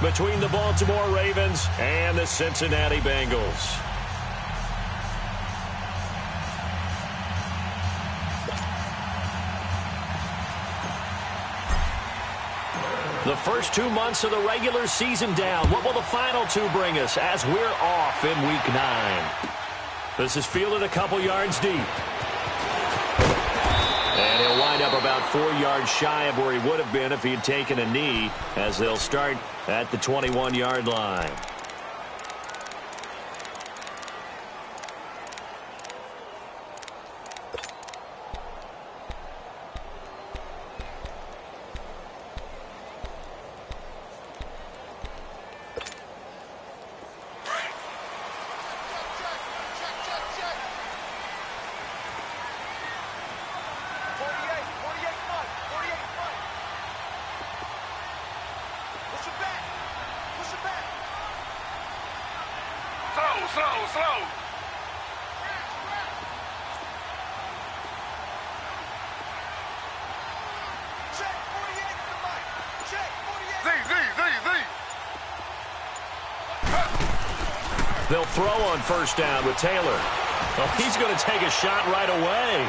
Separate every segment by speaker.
Speaker 1: between the Baltimore Ravens and the Cincinnati Bengals. The first 2 months of the regular season down. What will the final two bring us as we're off in Week 9? This is fielded a couple yards deep. And he'll wind up about 4 yards shy of where he would have been if he had taken a knee, as they'll start at the 21-yard line.
Speaker 2: Slow. Check 48 to the mic. Check 48.
Speaker 1: They'll throw on first down with Taylor. Well, he's going to take a shot right away.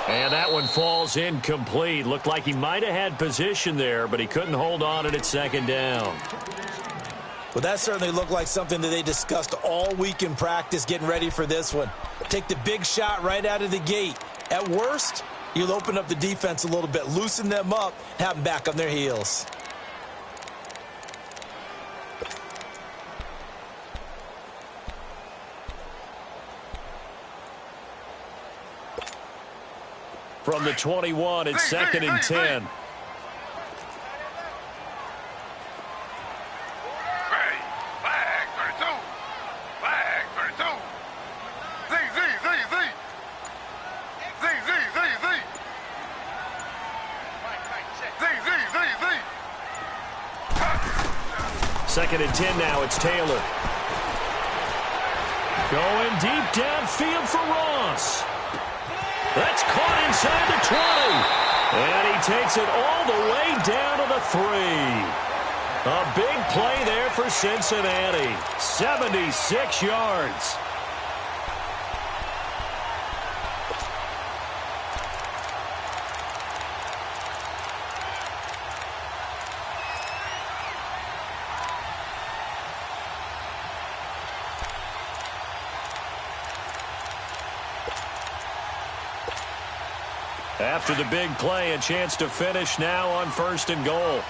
Speaker 1: And that one falls incomplete. Looked like he might have had position there, but he couldn't hold on at second down.
Speaker 3: Well, that certainly looked like something that they discussed all week in practice getting ready for this one. Take the big shot right out of the gate. At worst, you'll open up the defense a little bit, loosen them up, have them back on their heels.
Speaker 1: From the 21, it's second and 10. Second and 10 now, it's Taylor. Going deep downfield for Ross. That's caught inside the 20. And he takes it all the way down to the 3. A big play there for Cincinnati. 76 yards. After the big play, a chance to finish now on first and goal.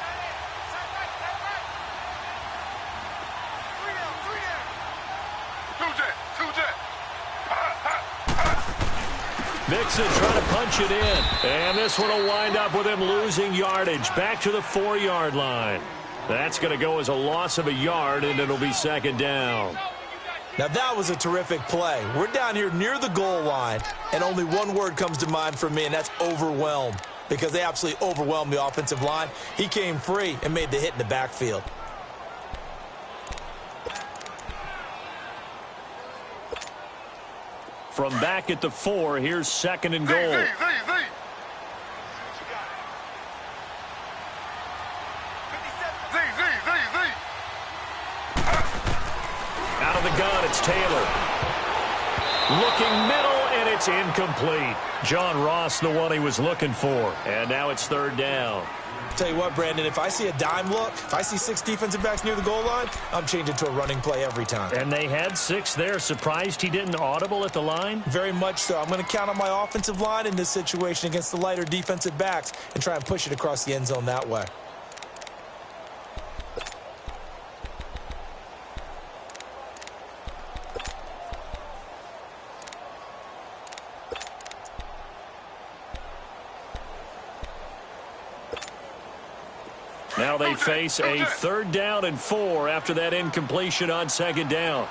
Speaker 1: Mixon trying to punch it in. And this one will wind up with him losing yardage. Back to the 4-yard line. That's going to go as a loss of a yard, and it'll be second down.
Speaker 3: Now, that was a terrific play. We're down here near the goal line, and only one word comes to mind for me, and that's overwhelmed, because they absolutely overwhelmed the offensive line. He came free and made the hit in the backfield.
Speaker 1: From back at the 4, here's second and goal. Out of the gun, it's Taylor. Looking middle, and it's incomplete. John Ross, the one he was looking for. And now it's third down.
Speaker 3: Tell you what, Brandon, if I see a dime look, if I see 6 defensive backs near the goal line, I'm changing to a running play every time.
Speaker 1: And they had 6 there. Surprised he didn't audible at the line?
Speaker 3: Very much so. I'm going to count on my offensive line in this situation against the lighter defensive backs and try and push it across the end zone that way.
Speaker 1: Now they face a third down and 4 after that incompletion on second down.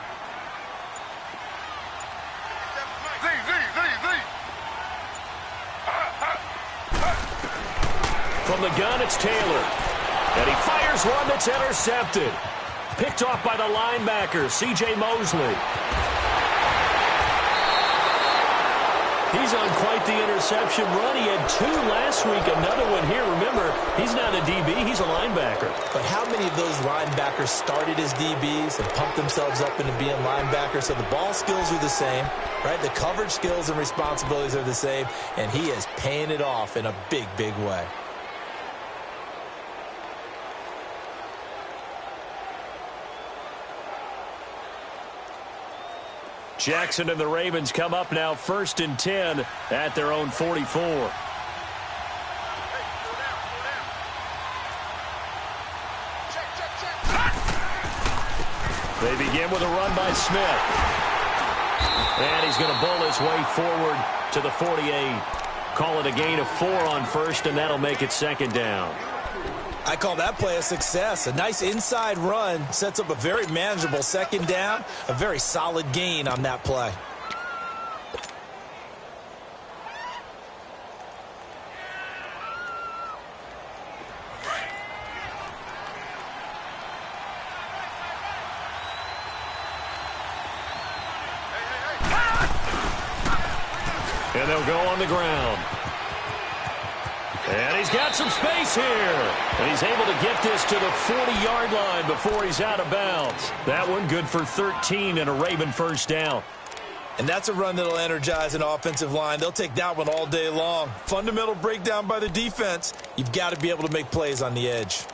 Speaker 1: From the gun, it's Taylor. And he fires one that's intercepted. Picked off by the linebacker, C.J. Mosley. He's on quite the interception run. He had 2 last week, another one here. Remember, he's not a DB, he's a linebacker.
Speaker 3: But how many of those linebackers started as DBs and pumped themselves up into being linebackers? So the ball skills are the same, right? The coverage skills and responsibilities are the same, and he is paying it off in a big, big way.
Speaker 1: Jackson and the Ravens come up now 1st and 10 at their own 44. They begin with a run by Smith. And he's going to bull his way forward to the 48. Call it a gain of 4 on 1st, and that'll make it 2nd down.
Speaker 3: I call that play a success. A nice inside run sets up a very manageable 2nd down. A very solid gain on that play.
Speaker 1: And they'll go on the ground. And he's got some space here. And he's able to get this to the 40-yard line before he's out of bounds. That one good for 13 and a Raven 1st down.
Speaker 3: And that's a run that'll energize an offensive line. They'll take that one all day long. Fundamental breakdown by the defense. You've got to be able to make plays on the edge.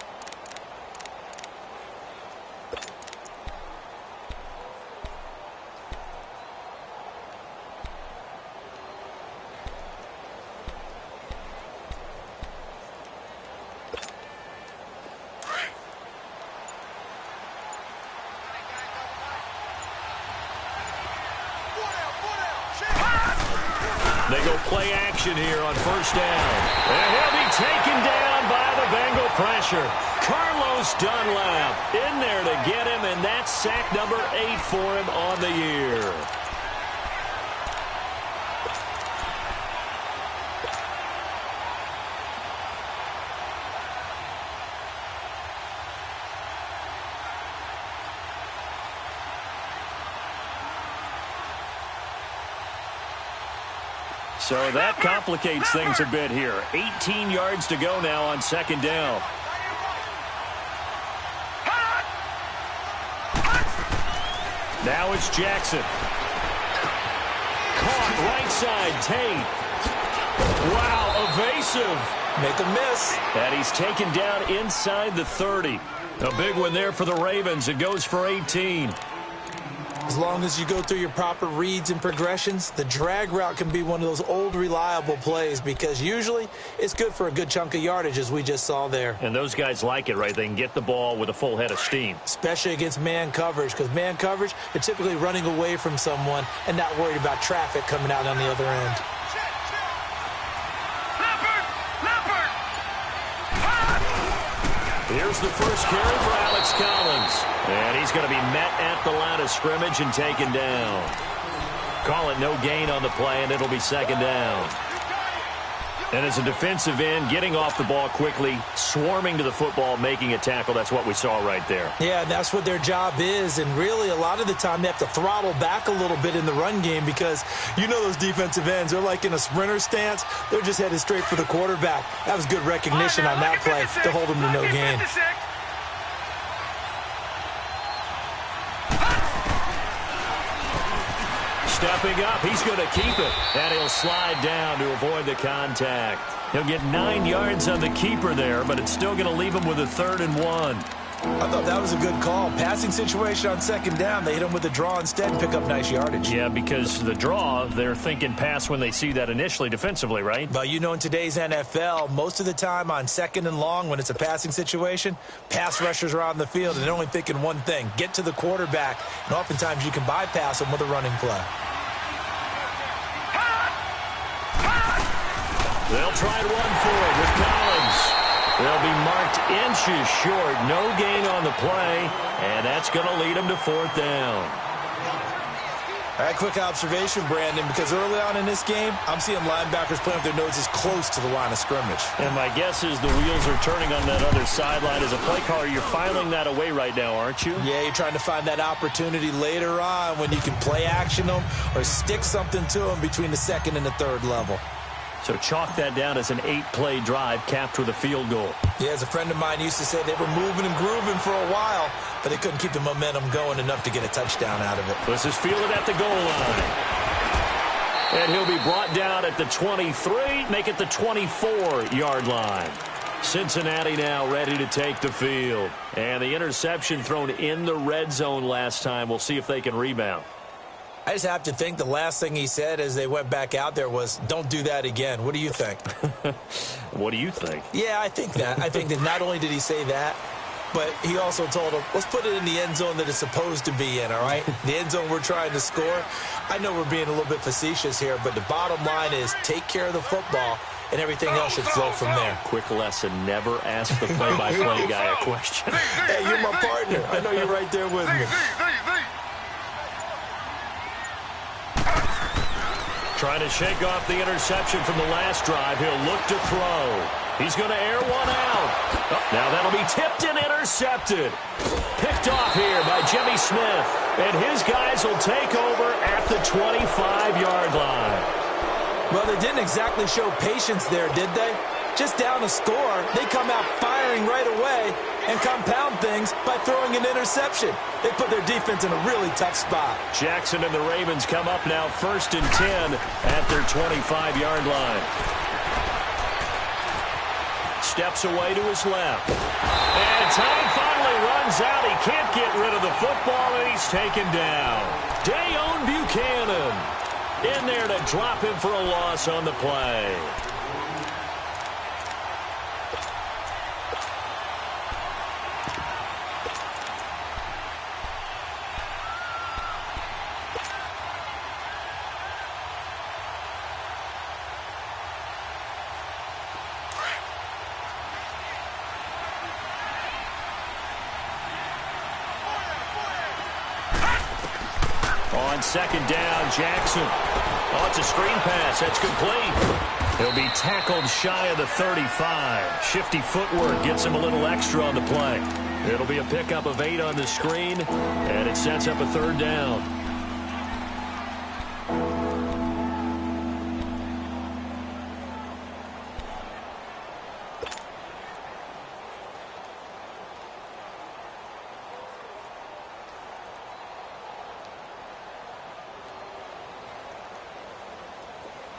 Speaker 1: They go play action here on 1st down. And he'll be taken down by the Bengal pressure. Carlos Dunlap in there to get him, and that's sack number 8 for him on the year. So that complicates things a bit here. 18 yards to go now on 2nd down. Now it's Jackson. Caught right side, Tate. Wow, evasive.
Speaker 3: Make a miss.
Speaker 1: And he's taken down inside the 30. A big one there for the Ravens. It goes for 18.
Speaker 3: As long as you go through your proper reads and progressions, the drag route can be one of those old reliable plays because usually it's good for a good chunk of yardage, as we just saw there.
Speaker 1: And those guys like it, right? They can get the ball with a full head of steam.
Speaker 3: Especially against man coverage, because man coverage, they're typically running away from someone and not worried about traffic coming out on the other end.
Speaker 1: Here's the first carry for Alex Collins. And he's going to be met at the line of scrimmage and taken down. Call it no gain on the play, and it'll be 2nd down. And as a defensive end, getting off the ball quickly, swarming to the football, making a tackle, that's what we saw right there.
Speaker 3: Yeah, that's what their job is. And really, a lot of the time, they have to throttle back a little bit in the run game because you know those defensive ends, they're like in a sprinter stance. They're just headed straight for the quarterback. That was good recognition on that play to hold them to no gain.
Speaker 1: Stepping up, he's going to keep it. And he'll slide down to avoid the contact. He'll get 9 yards on the keeper there, but it's still going to leave him with a 3rd and 1.
Speaker 3: I thought that was a good call. Passing situation on 2nd down. They hit him with a draw instead and pick up nice yardage.
Speaker 1: Yeah, because the draw, they're thinking pass when they see that initially defensively, right?
Speaker 3: But you know, in today's NFL, most of the time on 2nd and long, when it's a passing situation, pass rushers are on the field, and they're only thinking one thing, get to the quarterback. And oftentimes you can bypass them with a running play.
Speaker 1: They'll try to run for it with Collins. They'll be marked inches short. No gain on the play, and that's going to lead them to 4th down.
Speaker 3: All right, quick observation, Brandon, because early on in this game, I'm seeing linebackers playing with their noses close to the line of scrimmage.
Speaker 1: And my guess is the wheels are turning on that other sideline. As a play caller, you're filing that away right now, aren't you?
Speaker 3: Yeah, you're trying to find that opportunity later on when you can play action them or stick something to them between the second and the third level.
Speaker 1: So chalk that down as an 8-play drive capped with a field goal.
Speaker 3: Yeah, as a friend of mine used to say, they were moving and grooving for a while, but they couldn't keep the momentum going enough to get a touchdown out of it.
Speaker 1: This is fielded at the goal line. And he'll be brought down at the 23, make it the 24-yard line. Cincinnati now ready to take the field. And the interception thrown in the red zone last time. We'll see if they can rebound.
Speaker 3: I just have to think the last thing he said as they went back out there was, don't do that again. What do you think?
Speaker 1: What do you think?
Speaker 3: Yeah, I think that. I think that not only did he say that, but he also told him, let's put it in the end zone that it's supposed to be in, all right? The end zone we're trying to score. I know we're being a little bit facetious here, but the bottom line is take care of the football, and everything else should flow from there.
Speaker 1: Quick lesson, never ask the play-by-play guy a question.
Speaker 3: Hey, you're my partner. I know you're right there with me.
Speaker 1: Trying to shake off the interception from the last drive. He'll look to throw. He's going to air one out. Oh, now that'll be tipped and intercepted. Picked off here by Jimmy Smith. And his guys will take over at the 25-yard line.
Speaker 3: Well, they didn't exactly show patience there, did they? Just down a score, they come out firing right away and compound things by throwing an interception. They put their defense in a really tough spot.
Speaker 1: Jackson and the Ravens come up now 1st and 10 at their 25-yard line. Steps away to his left. And time finally runs out. He can't get rid of the football, and he's taken down. Dayon Buchanan in there to drop him for a loss on the play. On 2nd down, Jackson. Oh, it's a screen pass. That's complete. He'll be tackled shy of the 35. Shifty footwork gets him a little extra on the play. It'll be a pickup of 8 on the screen, and it sets up a 3rd down.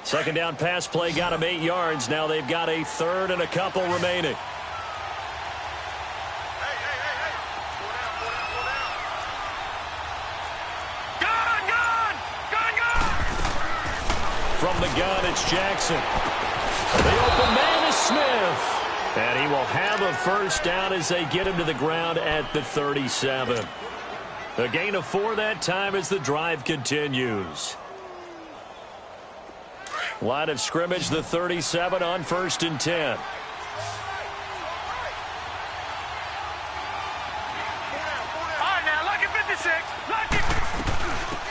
Speaker 1: Second down pass play got him 8 yards. Now they've got a 3rd and a couple remaining. From the gun, it's Jackson. The open man is Smith. And he will have a 1st down as they get him to the ground at the 37. A gain of 4 that time as the drive continues. Line of scrimmage, the 37 on 1st and 10.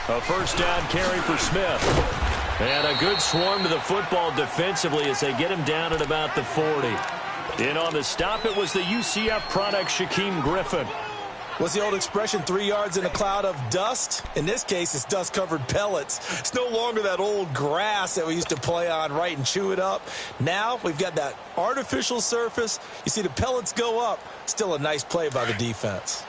Speaker 1: A 1st down carry for Smith. And a good swarm to the football defensively as they get him down at about the 40. In on the stop, it was the UCF product, Shaquem Griffin.
Speaker 3: What's the old expression, 3 yards in a cloud of dust? In this case, it's dust-covered pellets. It's no longer that old grass that we used to play on, right, and chew it up. Now we've got that artificial surface. You see the pellets go up. Still a nice play by the defense.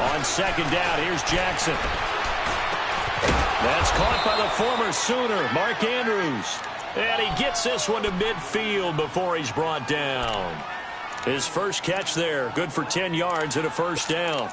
Speaker 1: On 2nd down, here's Jackson. That's caught by the former Sooner, Mark Andrews. And he gets this one to midfield before he's brought down. His first catch there, good for 10 yards and a 1st down.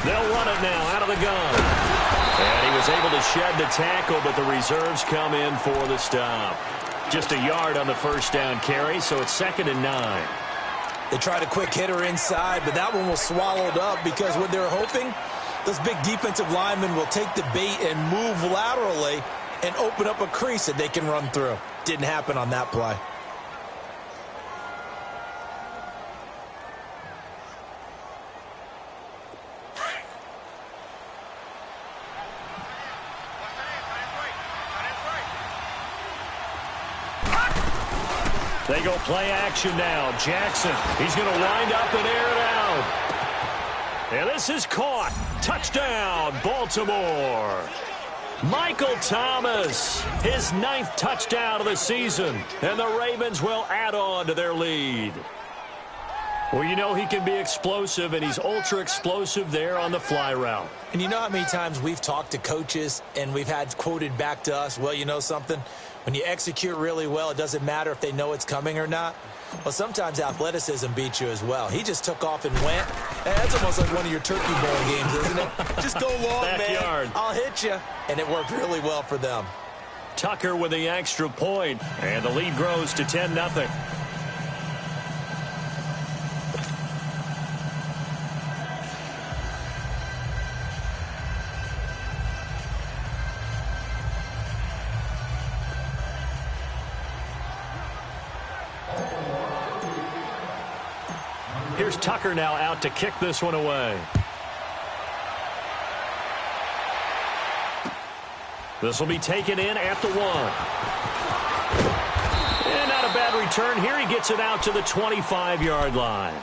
Speaker 1: They'll run it now out of the gun. And he was able to shed the tackle, but the reserves come in for the stop. Just a yard on the first down carry, so it's 2nd and 9.
Speaker 3: They tried a quick hitter inside, but that one was swallowed up because what they're hoping, those big defensive linemen will take the bait and move laterally and open up a crease that they can run through. Didn't happen on that play.
Speaker 1: They go play action now. Jackson, he's going to wind up and air it out. And this is caught. Touchdown, Baltimore. Michael Thomas, his 9th touchdown of the season. And the Ravens will add on to their lead. Well, you know he can be explosive, and he's ultra-explosive there on the fly route.
Speaker 3: And you know how many times we've talked to coaches and we've had quoted back to us, well, you know something? When you execute really well, it doesn't matter if they know it's coming or not. Well, sometimes athleticism beats you as well. He just took off and went. And that's almost like one of your Turkey Bowl games, isn't it? Just go long,
Speaker 1: Backyard.
Speaker 3: man. I'll hit you. And it worked really well for them.
Speaker 1: Tucker with the extra point, and the lead grows to 10-0. Here's Tucker now out to kick this one away. This will be taken in at the 1. And not a bad return here. He gets it out to the 25-yard line.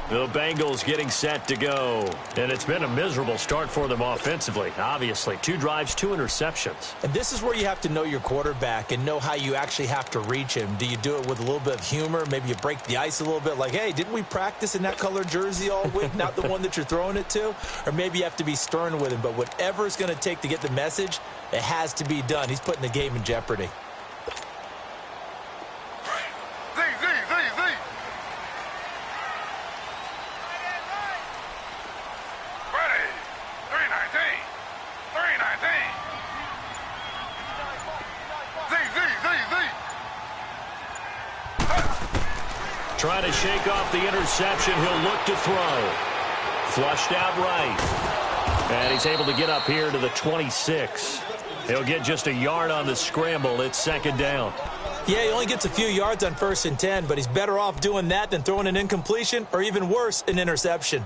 Speaker 1: The Bengals getting set to go. And it's been a miserable start for them offensively. Obviously, 2 drives, 2 interceptions.
Speaker 3: And this is where you have to know your quarterback and know how you actually have to reach him. Do you do it with a little bit of humor? Maybe you break the ice a little bit like, hey, didn't we practice in that colored jersey all week? Not the one that you're throwing it to? Or maybe you have to be stern with him. But whatever it's going to take to get the message, it has to be done. He's putting the game in jeopardy.
Speaker 1: Trying to shake off the interception. He'll look to throw. Flushed out right. And he's able to get up here to the 26. He'll get just a yard on the scramble. It's 2nd down.
Speaker 3: Yeah, he only gets a few yards on 1st and 10, but he's better off doing that than throwing an incompletion or even worse, an interception.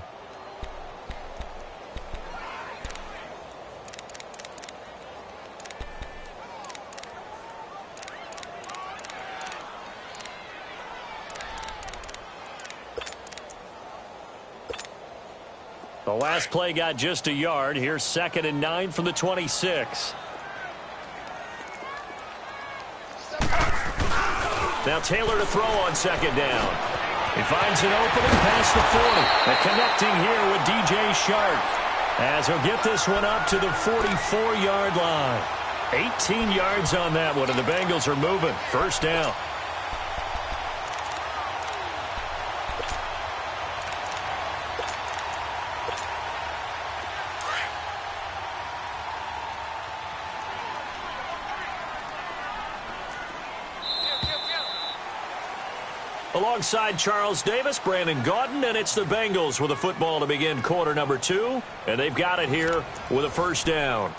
Speaker 1: The last play got just a yard. Here's 2nd and 9 from the 26. Now Taylor to throw on 2nd down. He finds an opening past the 40. And connecting here with DJ Sharp as he'll get this one up to the 44-yard line. 18 yards on that one, and the Bengals are moving. 1st down. Alongside Charles Davis, Brandon Gaudin, and it's the Bengals with a football to begin quarter number 2. And they've got it here with a 1st down.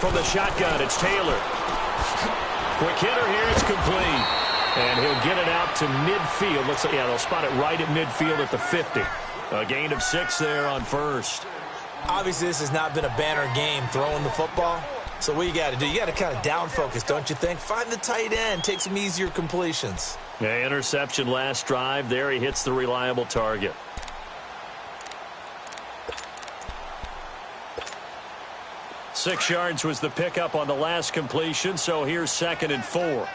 Speaker 1: From the shotgun, it's Taylor. Quick hitter here, it's complete. And he'll get it out to midfield. Looks like, yeah, they'll spot it right at midfield at the 50. A gain of 6 there on 1st.
Speaker 3: Obviously, this has not been a banner game throwing the football. So what you got to do, you got to kind of down focus, don't you think? Find the tight end, take some easier completions.
Speaker 1: Yeah, interception last drive. There he hits the reliable target. Six yards was the pickup on the last completion, so here's 2nd and 4.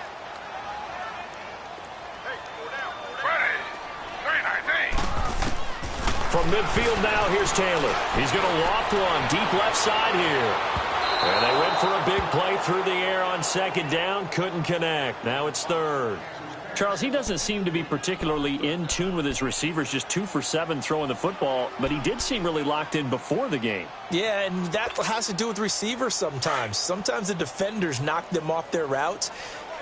Speaker 1: From midfield now, here's Taylor. He's going to loft one deep left side here. And they went for a big play through the air on 2nd down. Couldn't connect. Now it's 3rd.
Speaker 4: Charles, he doesn't seem to be particularly in tune with his receivers, just 2 for 7 throwing the football, but he did seem really locked in before the game.
Speaker 3: Yeah, and that has to do with receivers sometimes. Sometimes the defenders knock them off their routes,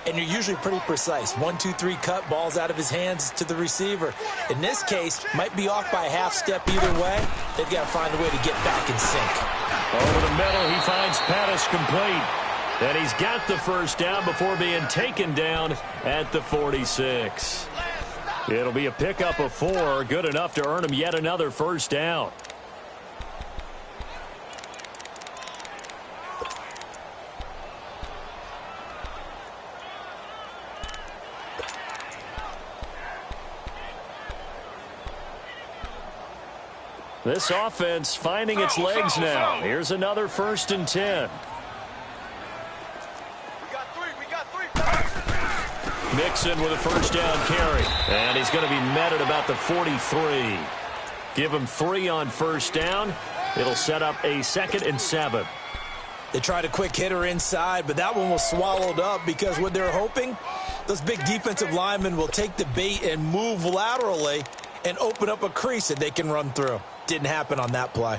Speaker 3: and you're usually pretty precise. 1, 2, 3 cut, balls out of his hands to the receiver. In this case, might be off by a half step either way. They've got to find a way to get back in sync.
Speaker 1: Over the middle, he finds Pettis complete. And he's got the first down before being taken down at the 46. It'll be a pickup of 4, good enough to earn him yet another first down. This offense finding its legs now. Here's another 1st and 10. Mixon with a first down carry. And he's going to be met at about the 43. Give him 3 on first down. It'll set up a 2nd and 7.
Speaker 3: They tried a quick hitter inside, but that one was swallowed up because what they're hoping, those big defensive linemen will take the bait and move laterally and open up a crease that they can run through. Didn't happen on that play.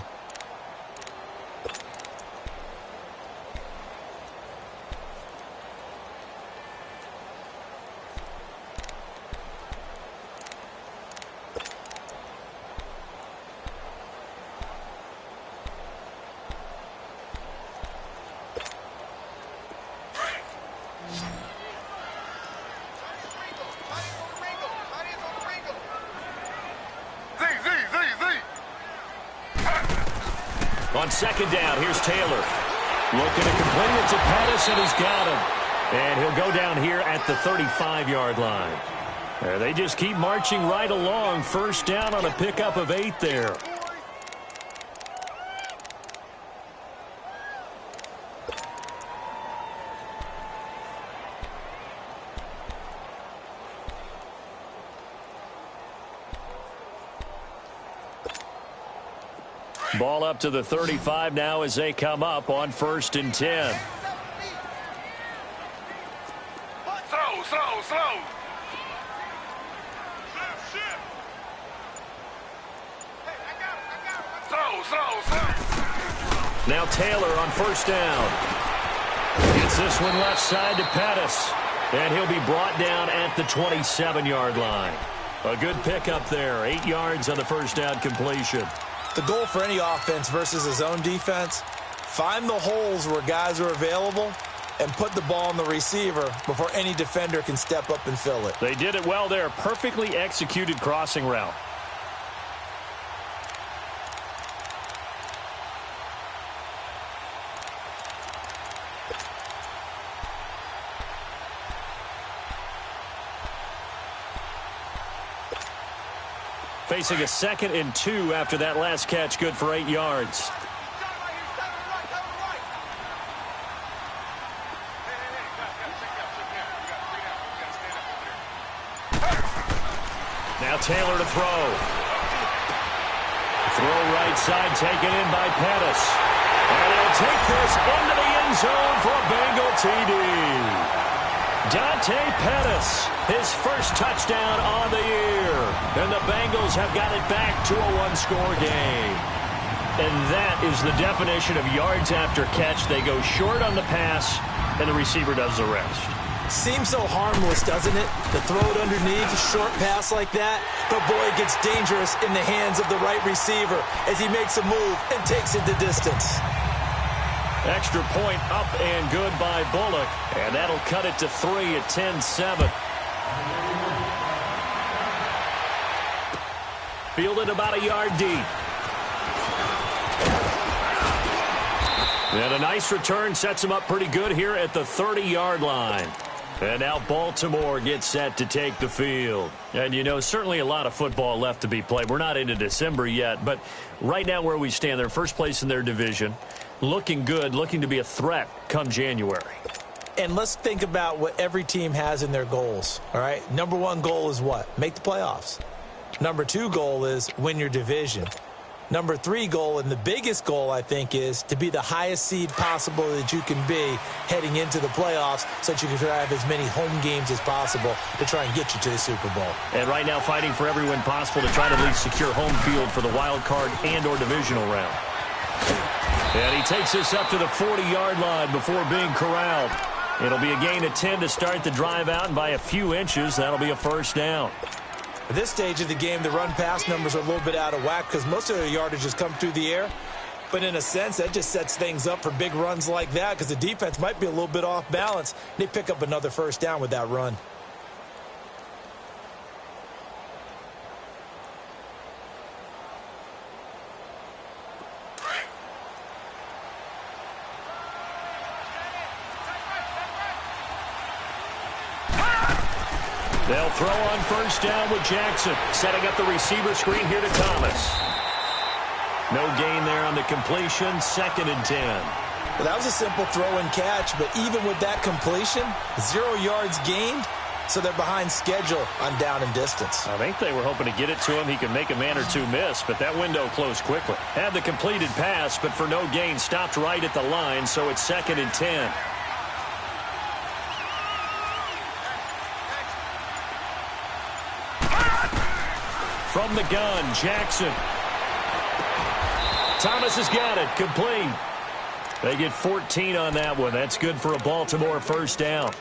Speaker 1: On 2nd down, here's Taylor. Looking to complete it to Pettis, and he's got him. And he'll go down here at the 35-yard line. They just keep marching right along. First down on a pickup of 8 there. Ball up to the 35 now as they come up on 1st and 10.
Speaker 2: Slow.
Speaker 1: Now Taylor on first down. Gets this one left side to Pettis. And he'll be brought down at the 27-yard line. A good pickup there. 8 yards on the first down completion.
Speaker 3: The goal for any offense versus his own defense, find the holes where guys are available and put the ball on the receiver before any defender can step up and fill it.
Speaker 4: They did it well there. Perfectly executed crossing route. Facing a 2nd and 2 after that last catch, good for 8 yards. Now Taylor to throw. Throw right side taken in by Pettis. And he'll take this into the end zone for a Bengal TD. Dante Pettis, his first touchdown on the year. And the Bengals have got it back to a one-score game. And that is the definition of yards after catch. They go short on the pass, and the receiver does the rest.
Speaker 3: Seems so harmless, doesn't it? To throw it underneath, a short pass like that. But boy, it gets dangerous in the hands of the right receiver as he makes a move and takes it the distance.
Speaker 1: Extra point up and good by Bullock. And that'll cut it to 3 at 10-7. Fielded about a yard deep. And a nice return sets him up pretty good here at the 30-yard line. And now Baltimore gets set to take the field. And, you know, certainly a lot of football left to be played. We're not into December yet, but right now where we stand, they're first place in their division. Looking good, looking to be a threat come January.
Speaker 3: And let's think about what every team has in their goals, all right? Number one goal is what? Make the playoffs. Number two goal is win your division. Number three goal, and the biggest goal, I think, is to be the highest seed possible that you can be heading into the playoffs so that you can have as many home games as possible to try and get you to the Super Bowl.
Speaker 1: And right now fighting for every win possible to try to at least secure home field for the wild card and or divisional round. And he takes this up to the 40-yard line before being corralled. It'll be a gain of 10 to start the drive out, and by a few inches, that'll be a first down.
Speaker 3: At this stage of the game, the run-pass numbers are a little bit out of whack because most of their yardage has come through the air. But in a sense, that just sets things up for big runs like that because the defense might be a little bit off balance. They pick up another first down with that run.
Speaker 1: They'll throw on first down with Jackson, setting up the receiver screen here to Thomas. No gain there on the completion, 2nd and 10.
Speaker 3: Well, that was a simple throw and catch, but even with that completion, 0 yards gained, so they're behind schedule on down and distance.
Speaker 1: I think they were hoping to get it to him. He could make a man or two miss, but that window closed quickly. Had the completed pass, but for no gain, stopped right at the line, so it's 2nd and 10. From the gun, Jackson. Thomas has got it. Complete. They get 14 on that one. That's good for a Baltimore first down.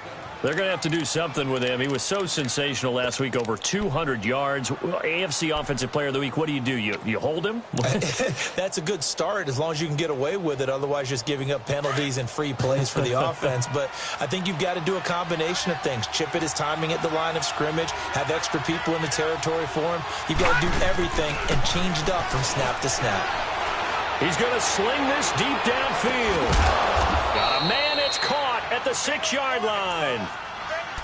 Speaker 1: They're going to have to do something with him. He was so sensational last week, over 200 yards. AFC Offensive Player of the Week, what do? You hold him?
Speaker 3: That's a good start as long as you can get away with it. Otherwise, just giving up penalties and free plays for the offense. But I think you've got to do a combination of things. Chip at his timing at the line of scrimmage, have extra people in the territory for him. You've got to do everything and change it up from snap to snap.
Speaker 1: He's going to sling this deep downfield. Got a man, it's caught at the 6-yard line.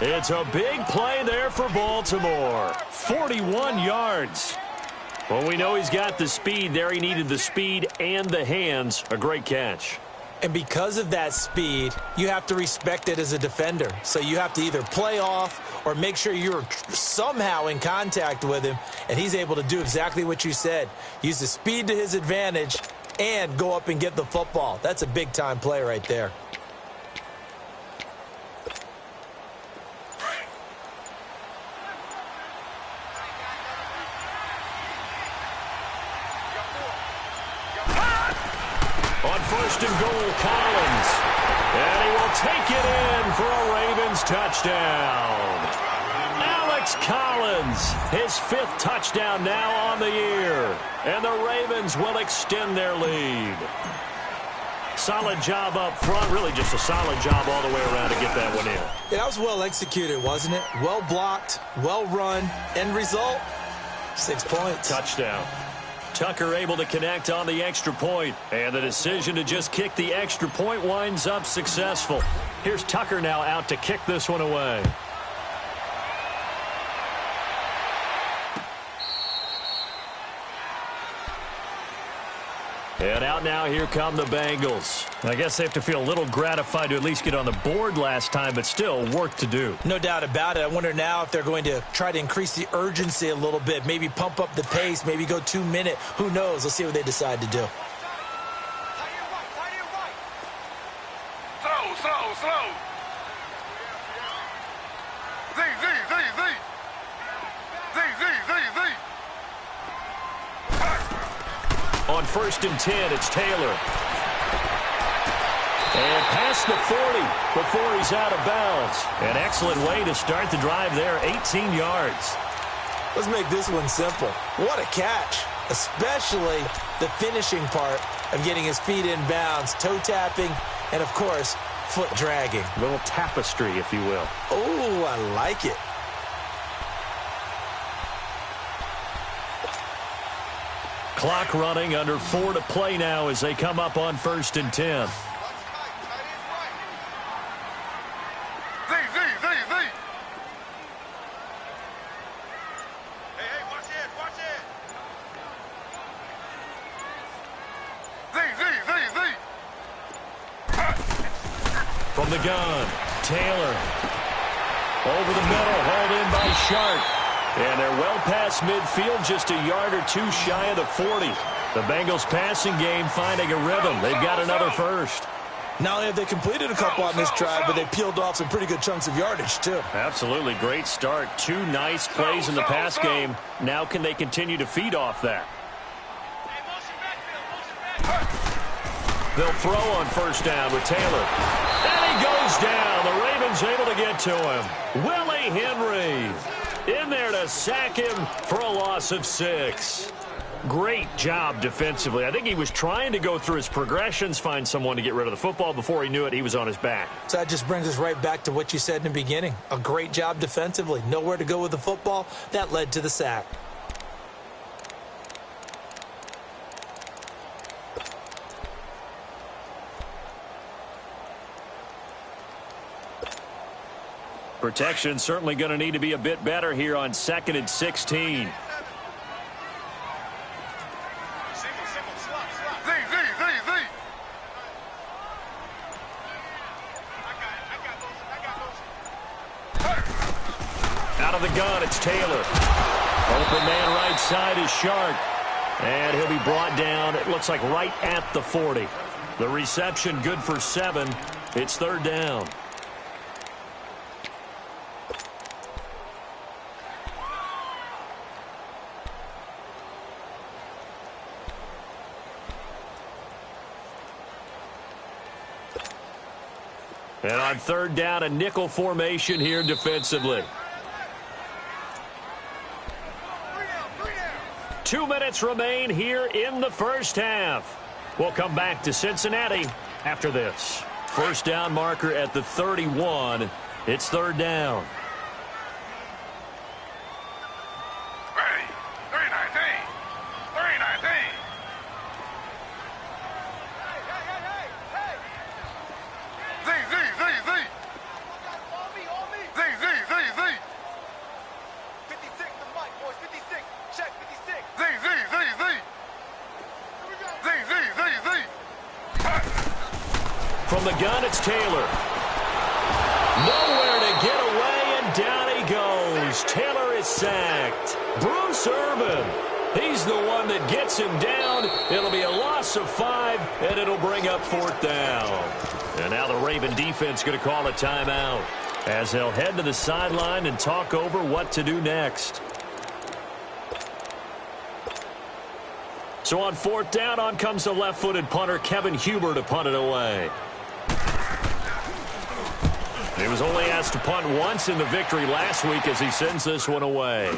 Speaker 1: It's a big play there for Baltimore. 41 yards. Well, we know he's got the speed there. He needed the speed and the hands. A great catch.
Speaker 3: And because of that speed, you have to respect it as a defender. So you have to either play off or make sure you're somehow in contact with him. And he's able to do exactly what you said. Use the speed to his advantage and go up and get the football. That's a big-time play right there.
Speaker 1: On 1st and goal, Collins. And he will take it in for a Ravens touchdown. Alex Collins, his 5th touchdown now on the year. And the Ravens will extend their lead. Solid job up front, really just a solid job all the way around to get that one in.
Speaker 3: Yeah, that was well executed, wasn't it? Well blocked, well run. End result, 6 points.
Speaker 1: Touchdown. Tucker able to connect on the extra point. And the decision to just kick the extra point winds up successful. Here's Tucker now out to kick this one away. And out now, here come the Bengals. I guess they have to feel a little gratified to at least get on the board last time, but still work to do.
Speaker 3: No doubt about it. I wonder now if they're going to try to increase the urgency a little bit, maybe pump up the pace, maybe go 2 minute. Who knows? Let's see what they decide to do.
Speaker 2: Slow. Z.
Speaker 1: On 1st and 10, it's Taylor. And past the 40 before he's out of bounds. An excellent way to start the drive there, 18 yards.
Speaker 3: Let's make this one simple. What a catch, especially the finishing part of getting his feet in bounds, toe tapping, and, of course, foot dragging.
Speaker 1: A little tapestry, if you will.
Speaker 3: Oh, I like it.
Speaker 1: Clock running, under 4 to play now as they come up on 1st and 10. From the gun, Taylor. Over the middle, hauled in by Sharp. And they're well past midfield, just a yard or two shy of the 40. The Bengals passing game finding a rhythm. They've got another first.
Speaker 3: Not only have they completed a couple on this drive, but they peeled off some pretty good chunks of yardage, too.
Speaker 1: Absolutely. Great start. Two nice plays in the pass game. Now can they continue to feed off that? They'll throw on first down with Taylor. And he goes down. The Ravens able to get to him. Willie Henry in there to sack him for a loss of 6. Great job defensively. I think he was trying to go through his progressions, find someone to get rid of the football. Before he knew it, he was on his back.
Speaker 3: So that just brings us right back to what you said in the beginning. A great job defensively. Nowhere to go with the football. That led to the sack.
Speaker 1: Protection certainly going to need to be a bit better here on 2nd and 16. Out of the gun, it's Taylor. Open man right side is Sharp. And he'll be brought down, it looks like right at the 40. The reception good for 7. It's 3rd down. And on 3rd down, a nickel formation here defensively. 2 minutes remain here in the first half. We'll come back to Cincinnati after this. First down marker at the 31. It's 3rd down. From the gun, it's Taylor. Nowhere to get away, and down he goes. Taylor is sacked. Bruce Irvin, he's the one that gets him down. It'll be a loss of 5, and it'll bring up 4th down. And now the Raven defense going to call a timeout as they'll head to the sideline and talk over what to do next. So on 4th down, on comes the left-footed punter, Kevin Huber, to punt it away. He was only asked to punt once in the victory last week as he sends this one away.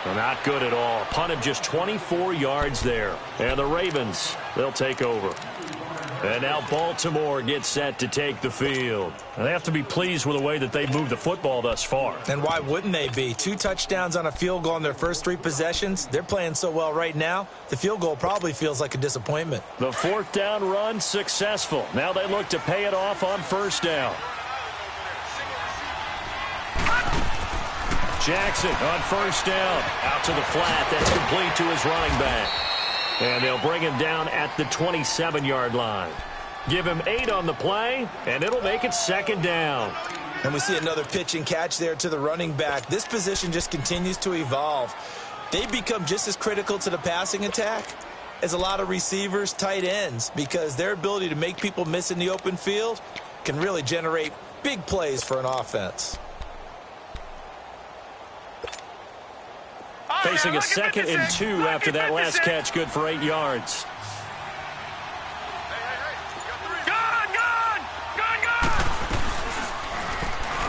Speaker 1: Well, not good at all. Punt of just 24 yards there. And the Ravens, they'll take over. And now Baltimore gets set to take the field. And they have to be pleased with the way that they've moved the football thus far.
Speaker 3: And why wouldn't they be? 2 touchdowns on a field goal in their first 3 possessions. They're playing so well right now, the field goal probably feels like a disappointment.
Speaker 1: The 4th down run successful. Now they look to pay it off on 1st down. Jackson on 1st down. Out to the flat. That's complete to his running back. And they'll bring him down at the 27-yard line. Give him 8 on the play, and it'll make it 2nd down.
Speaker 3: And we see another pitch and catch there to the running back. This position just continues to evolve. They become just as critical to the passing attack as a lot of receivers, tight ends, because their ability to make people miss in the open field can really generate big plays for an offense.
Speaker 1: Facing a 2nd and 2 after that last catch, good for 8 yards.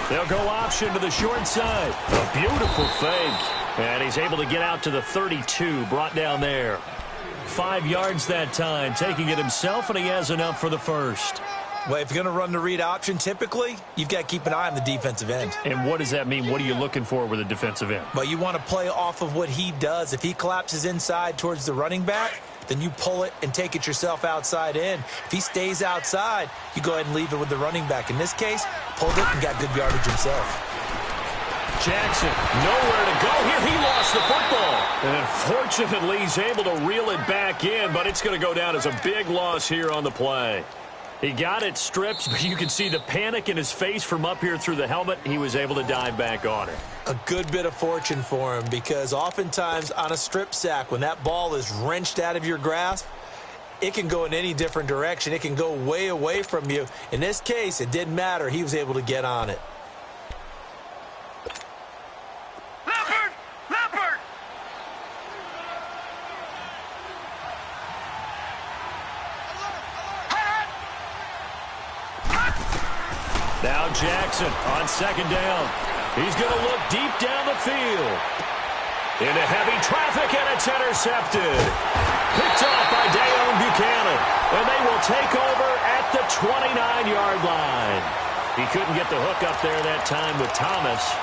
Speaker 1: They'll go option to the short side. A beautiful fake. And he's able to get out to the 32, brought down there. 5 yards that time, taking it himself, and he has enough for the first.
Speaker 3: Well, if you're going to run the read option, typically, you've got to keep an eye on the defensive end.
Speaker 1: And what does that mean? What are you looking for with a defensive end?
Speaker 3: Well, you want to play off of what he does. If he collapses inside towards the running back, then you pull it and take it yourself outside in. If he stays outside, you go ahead and leave it with the running back. In this case, pulled it and got good yardage himself.
Speaker 1: Jackson, nowhere to go here. He lost the football. And unfortunately, he's able to reel it back in, but it's going to go down as a big loss here on the play. He got it stripped, but you can see the panic in his face from up here through the helmet. He was able to dive back on it.
Speaker 3: A good bit of fortune for him, because oftentimes on a strip sack, when that ball is wrenched out of your grasp, it can go in any different direction. It can go way away from you. In this case, it didn't matter. He was able to get on it.
Speaker 1: Now Jackson on second down. He's going to look deep down the field. Into heavy traffic, and it's intercepted. Picked off by Dayon Buchanan. And they will take over at the 29-yard line. He couldn't get the hook up there that time with Thomas.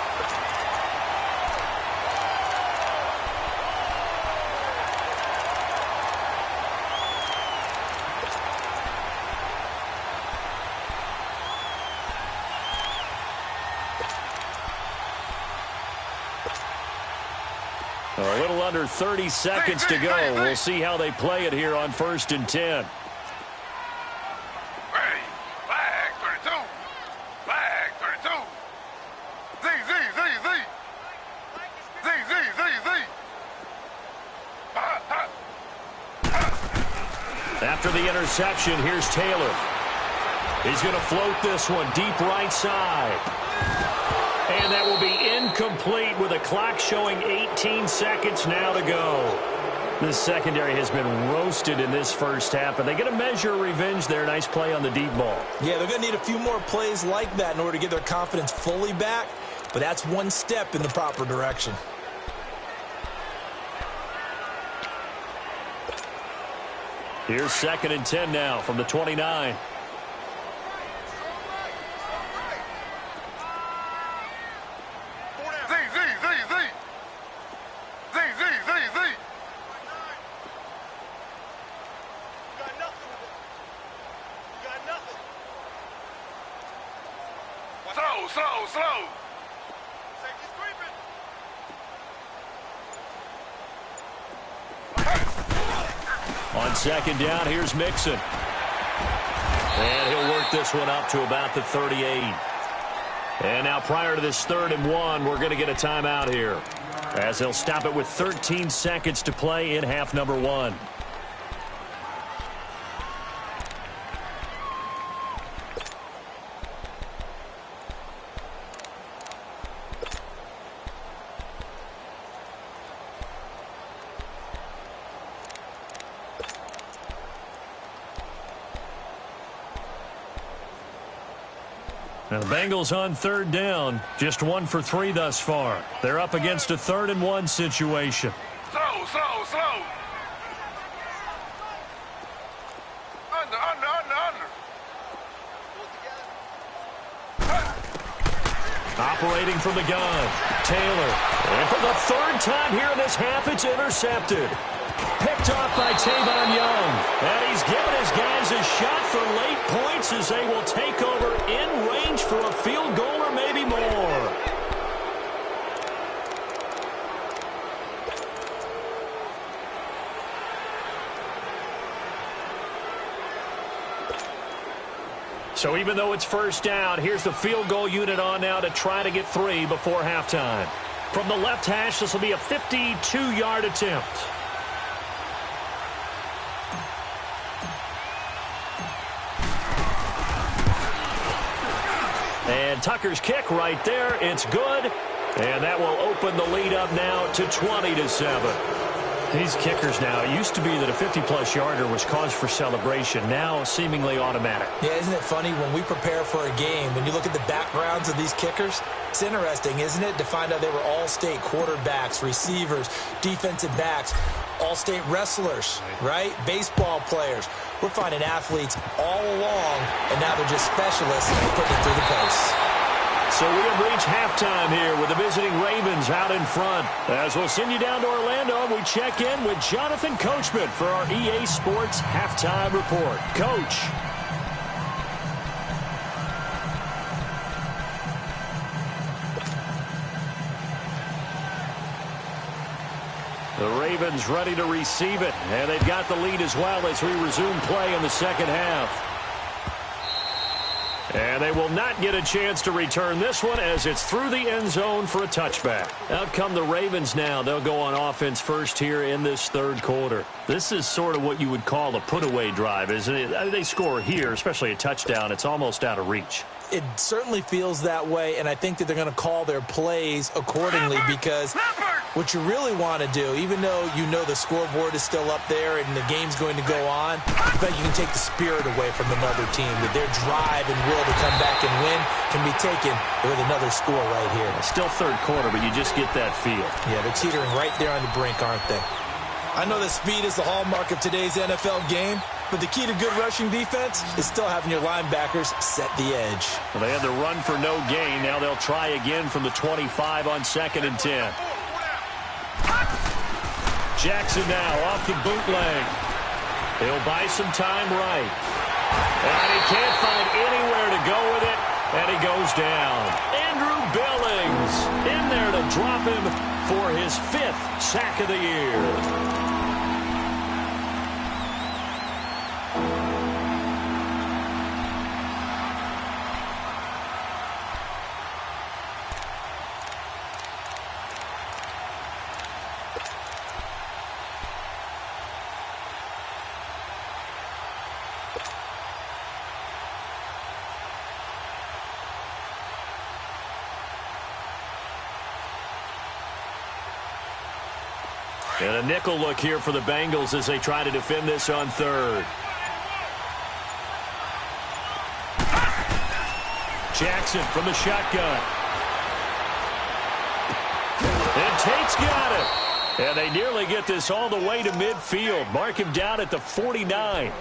Speaker 1: A little under 30 seconds to go. We'll see how they play it here on 1st and 10.
Speaker 2: Flag 32. Flag 32. Z.
Speaker 1: After the interception, here's Taylor. He's going to float this one deep right side. And that will be incomplete with a clock showing 18 seconds now to go. This secondary has been roasted in this first half, but they get a measure of revenge there. Nice play on the deep ball.
Speaker 3: Yeah, they're going to need a few more plays like that in order to get their confidence fully back, but that's one step in the proper direction.
Speaker 1: Here's 2nd and 10 now from the 29.
Speaker 2: Slow.
Speaker 1: On second down, here's Mixon. And he'll work this one up to about the 38. And now prior to this 3rd and 1, we're going to get a timeout here, as they'll stop it with 13 seconds to play in half number 1. Now the Bengals on 3rd down, just 1 for 3 thus far. They're up against a 3rd and 1 situation.
Speaker 2: Slow. Under.
Speaker 1: Operating from the gun, Taylor. And for the 3rd time here in this half, it's intercepted. Picked off by Tavon Young. And he's given his guys a shot for late points as they will take over in range for a field goal or maybe more. So even though it's 1st down, here's the field goal unit on now to try to get 3 before halftime. From the left hash, this will be a 52-yard attempt. And Tucker's kick right there. It's good. And that will open the lead up now to 20-7. These kickers now, it used to be that a 50-plus yarder was cause for celebration. Now seemingly automatic.
Speaker 3: Yeah, isn't it funny when we prepare for a game, when you look at the backgrounds of these kickers, it's interesting, isn't it, to find out they were all-state quarterbacks, receivers, defensive backs, all-state wrestlers, right? Baseball players. We're finding athletes all along, and now they're just specialists putting it through the posts.
Speaker 1: So we have reached halftime here with the visiting Ravens out in front. As we'll send you down to Orlando, and we check in with Jonathan Coachman for our EA Sports Halftime Report. Coach. The Ravens ready to receive it, and they've got the lead as well as we resume play in the second half. And they will not get a chance to return this one as it's through the end zone for a touchback. Out come the Ravens now. They'll go on offense first here in this third quarter. This is sort of what you would call a put-away drive, isn't it? I mean, they score here, especially a touchdown. It's almost out of reach.
Speaker 3: It certainly feels that way, and I think that they're going to call their plays accordingly because what you really want to do, even though you know the scoreboard is still up there and the game's going to go on, I bet you can take the spirit away from another team, that their drive and will to come back and win can be taken with another score right here.
Speaker 1: Still third quarter, but you just get that feel.
Speaker 3: Yeah, they're teetering right there on the brink, aren't they? I know that speed is the hallmark of today's NFL game, but the key to good rushing defense is still having your linebackers set the edge.
Speaker 1: Well, they had the run for no gain. Now they'll try again from the 25 on 2nd and 10. Jackson now off the bootleg. He'll buy some time right. And he can't find anywhere to go with it, and he goes down. Andrew Billings in there to drop him for his 5th sack of the year. And a nickel look here for the Bengals as they try to defend this on 3rd. Jackson from the shotgun. And Tate's got it. And they nearly get this all the way to midfield. Mark him down at the 49.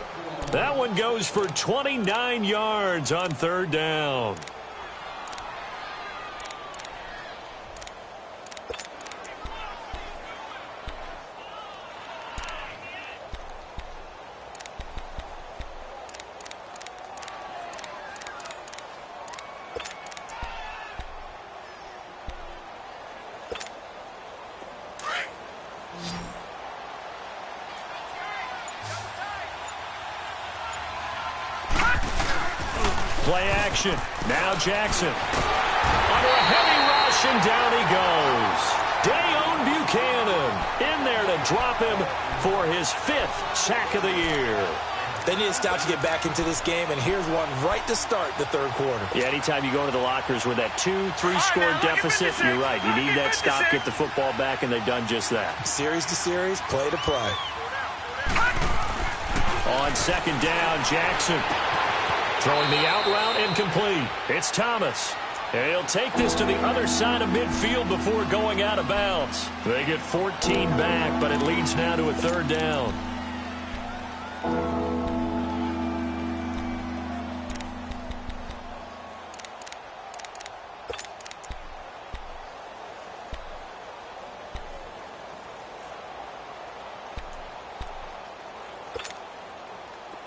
Speaker 1: That one goes for 29 yards on 3rd down. Play action. Now Jackson. Under a heavy rush, and down he goes. Dayon Buchanan in there to drop him for his 5th sack of the year.
Speaker 3: They need to stop to get back into this game, and here's one right to start the 3rd quarter.
Speaker 1: Yeah, anytime you go into the lockers with that 2-3 score deficit, you're right. You need that stop, get the football back, and they've done just that.
Speaker 3: Series to series, play to play.
Speaker 1: On 2nd down, Jackson. Throwing the out route incomplete. It's Thomas. And he'll take this to the other side of midfield before going out of bounds. They get 14 back, but it leads now to a 3rd down.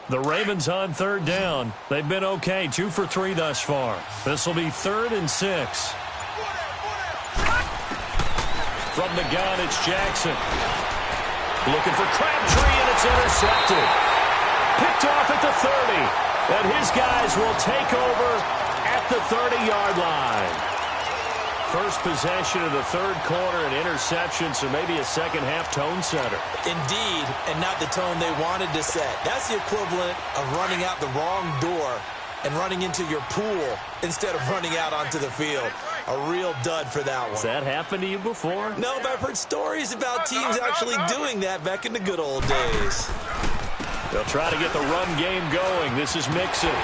Speaker 1: The Ravens on 3rd down. They've been okay, 2 for 3 thus far. This will be 3rd and 6. From the gun, it's Jackson. Looking for Crabtree, and it's intercepted. Picked off at the 30. And his guys will take over at the 30-yard line. First possession of the 3rd quarter, an interception, so maybe a second-half tone setter.
Speaker 3: Indeed, and not the tone they wanted to set. That's the equivalent of running out the wrong door and running into your pool instead of running out onto the field. A real dud for that one.
Speaker 1: Has that happened to you before?
Speaker 3: No, but I've heard stories about teams actually doing that back in the good old days.
Speaker 1: They'll try to get the run game going. This is Mixon.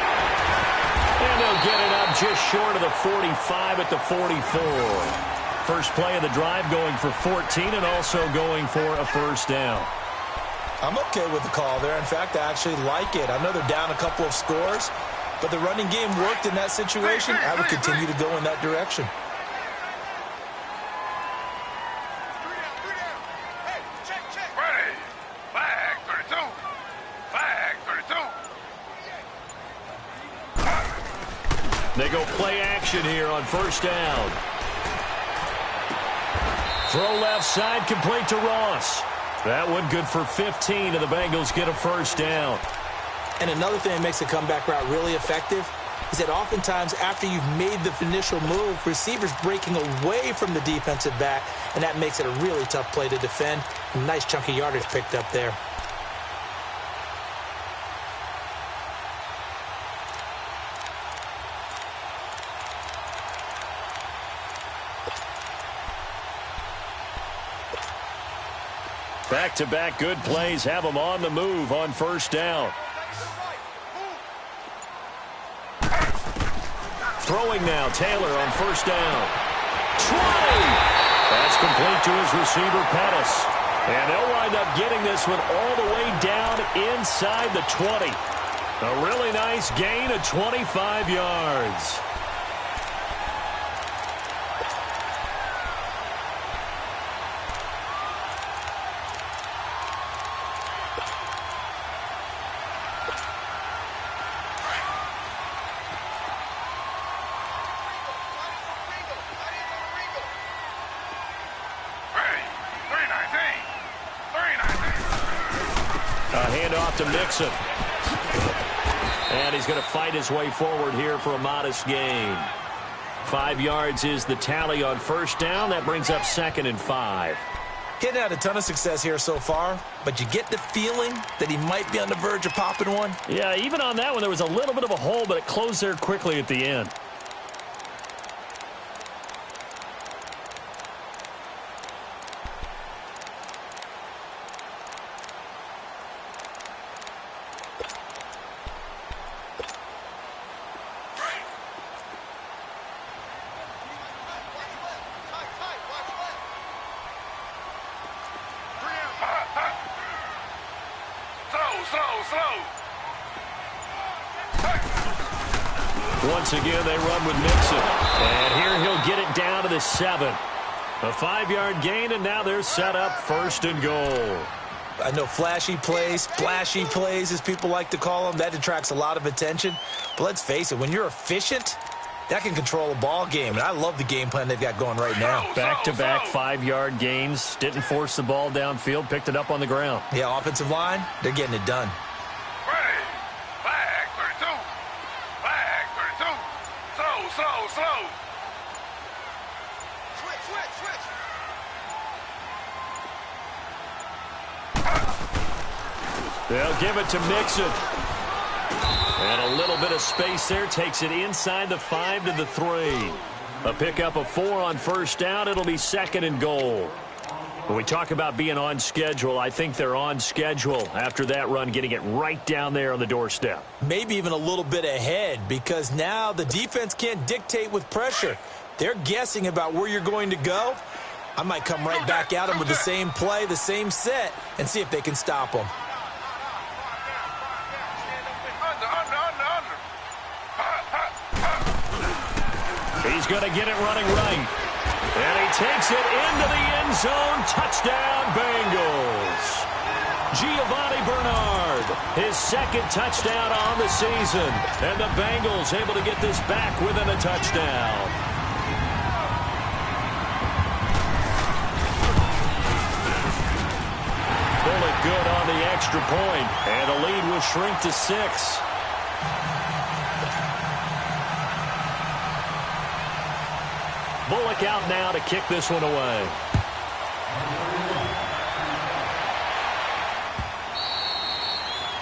Speaker 1: And they'll get it up just short of the 45 at the 44. First play of the drive going for 14 and also going for a 1st down.
Speaker 3: I'm okay with the call there. In fact, I actually like it. I know they're down a couple of scores, but the running game worked in that situation. I would continue to go in that direction.
Speaker 2: Ready. Flag 32. Flag 32.
Speaker 1: They go play action here on 1st down. Throw left side, complete to Ross. That one good for 15, and the Bengals get a 1st down.
Speaker 3: And another thing that makes a comeback route really effective He said oftentimes after you've made the initial move, receivers breaking away from the defensive back, and that makes it a really tough play to defend. A nice chunk of yardage picked up there.
Speaker 1: Back-to-back good plays have them on the move on first down. Throwing now, Taylor on first down. 20! That's complete to his receiver, Pettis. And they'll wind up getting this one all the way down inside the 20. A really nice gain of 25 yards. To Mixon. And he's going to fight his way forward here for a modest gain. 5 yards is the tally on first down. That brings up 2nd and 5.
Speaker 3: Getting out a ton of success here so far, but you get the feeling that he might be on the verge of popping one.
Speaker 1: Yeah, even on that one, there was a little bit of a hole, but it closed there quickly at the end. Once again, they run with Mixon. And here he'll get it down to the 7. A 5-yard gain, and now they're set up 1st and goal.
Speaker 3: I know flashy plays, splashy plays, as people like to call them, that attracts a lot of attention. But let's face it, when you're efficient, that can control a ball game. And I love the game plan they've got going right now.
Speaker 1: Back-to-back 5-yard gains. Didn't force the ball downfield. Picked it up on the ground.
Speaker 3: Yeah, offensive line, they're getting it done.
Speaker 2: Slow. Switch.
Speaker 1: They'll give it to Mixon. And a little bit of space there. Takes it inside the 5 to the 3. A pickup of 4 on first down. It'll be 2nd and goal. When we talk about being on schedule, I think they're on schedule after that run, getting it right down there on the doorstep.
Speaker 3: Maybe even a little bit ahead, because now the defense can't dictate with pressure. They're guessing about where you're going to go. I might come right back at them with the same play, the same set, and see if they can stop them.
Speaker 1: He's going to get it running right. And he takes it into the end zone. Touchdown, Bengals. Giovanni Bernard, his 2nd touchdown on the season. And the Bengals able to get this back within a touchdown. Bullet good on the extra point. And the lead will shrink to 6. Bullock out now to kick this one away.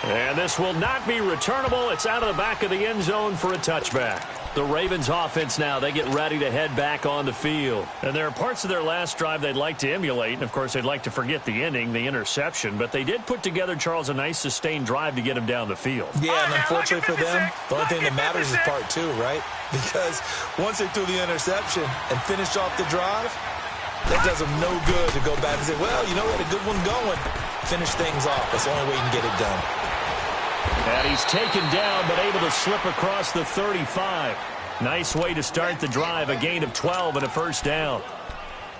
Speaker 1: And this will not be returnable. It's out of the back of the end zone for a touchback. The Ravens offense now, they get ready to head back on the field. And there are parts of their last drive they'd like to emulate. And, of course, they'd like to forget the ending, the interception. But they did put together, Charles, a nice sustained drive to get him down the field.
Speaker 3: Yeah, and unfortunately for them, the only thing that matters is part 2, right? Because once they threw the interception and finished off the drive, that does them no good to go back and say, well, you know, we had a good one going. Finish things off. That's the only way you can get it done.
Speaker 1: And he's taken down, but able to slip across the 35. Nice way to start the drive, a gain of 12 and a first down.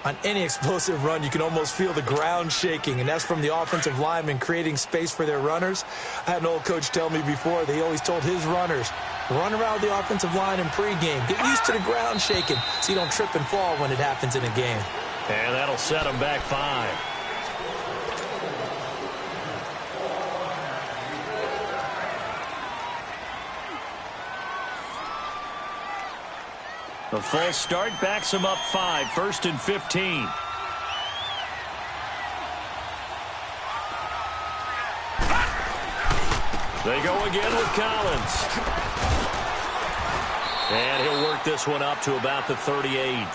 Speaker 3: On any explosive run, you can almost feel the ground shaking, and that's from the offensive linemen creating space for their runners. I had an old coach tell me before that he always told his runners, run around the offensive line in pregame. Get used to the ground shaking so you don't trip and fall when it happens in a game.
Speaker 1: And that'll set them back 5. A full start backs them up 5, 1st and 15. They go again with Collins. And he'll work this one up to about the 38.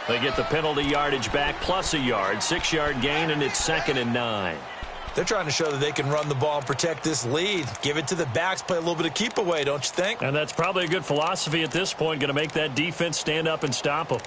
Speaker 1: They get the penalty yardage back plus a yard, 6-yard gain, and it's 2nd and 9.
Speaker 3: They're trying to show that they can run the ball and protect this lead. Give it to the backs, play a little bit of keep away, don't you think?
Speaker 1: And that's probably a good philosophy at this point, going to make that defense stand up and stop them.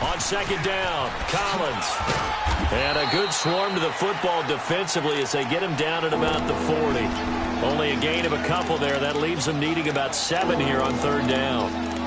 Speaker 1: On 2nd down, Collins. And a good swarm to the football defensively as they get him down at about the 40. Only a gain of a couple there. That leaves them needing about 7 here on 3rd down.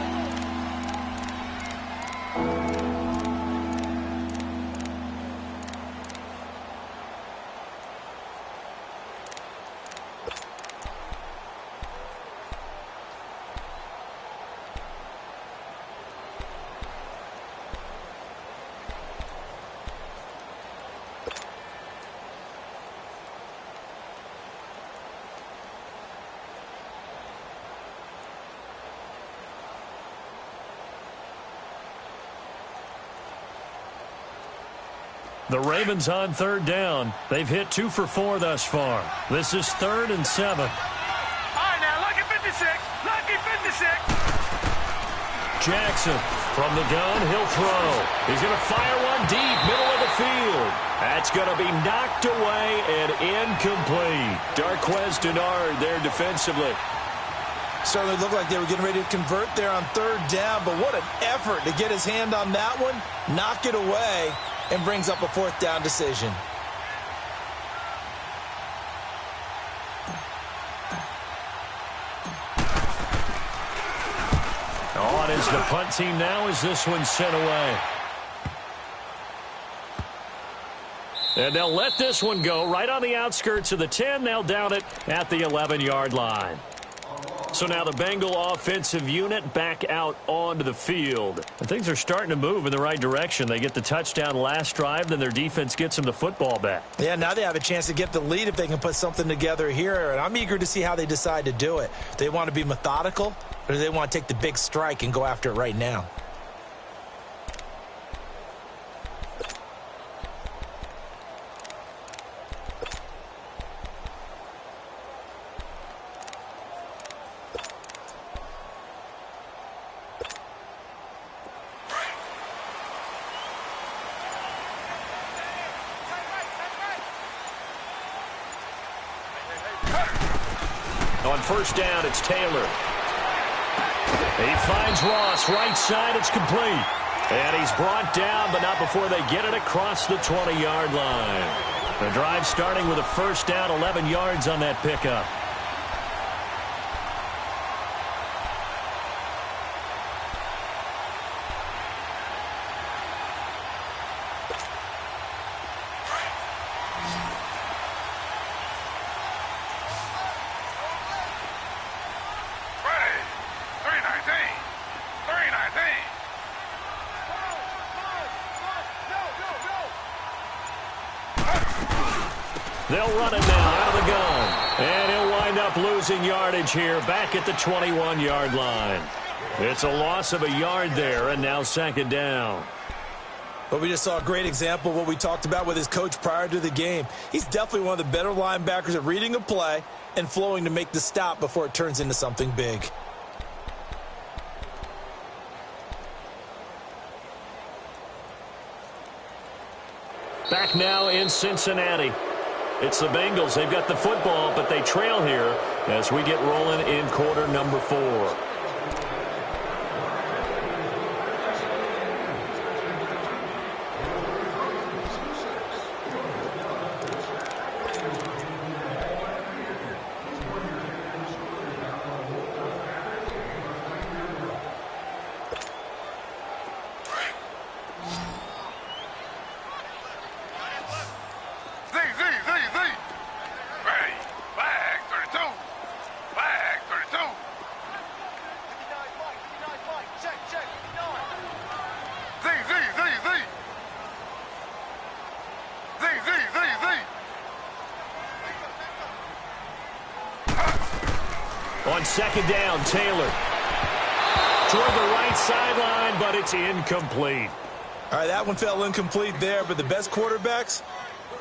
Speaker 1: The Ravens on 3rd down. They've hit 2 for 4 thus far. This is 3rd and 7.
Speaker 2: All right, now, lucky 56. Lucky 56.
Speaker 1: Jackson from the gun. He'll throw. He's going to fire one deep, middle of the field. That's going to be knocked away and incomplete. Darquez Denard there defensively.
Speaker 3: Certainly looked like they were getting ready to convert there on 3rd down, but what an effort to get his hand on that one, knock it away, and brings up a 4th down decision.
Speaker 1: On is the punt team now as this one's sent away. And they'll let this one go right on the outskirts of the 10. They'll down it at the 11-yard line. So now the Bengal offensive unit back out onto the field. And things are starting to move in the right direction. They get the touchdown last drive, then their defense gets them the football back.
Speaker 3: Yeah, now they have a chance to get the lead if they can put something together here. And I'm eager to see how they decide to do it. Do they want to be methodical, or do they want to take the big strike and go after it right now?
Speaker 1: On 1st down, it's Taylor. He finds Ross, right side, it's complete. And he's brought down, but not before they get it across the 20-yard line. The drive starting with a 1st down, 11 yards on that pickup. They'll run it now out of the gun. And he'll wind up losing yardage here back at the 21-yard line. It's a loss of a yard there, and now 2nd down.
Speaker 3: But we just saw a great example of what we talked about with his coach prior to the game. He's definitely one of the better linebackers at reading a play and flowing to make the stop before it turns into something big.
Speaker 1: Back now in Cincinnati. It's the Bengals. They've got the football, but they trail here as we get rolling in quarter number 4. On second down, Taylor. Toward the right sideline, but it's incomplete.
Speaker 3: All right, that one fell incomplete there, but the best quarterbacks,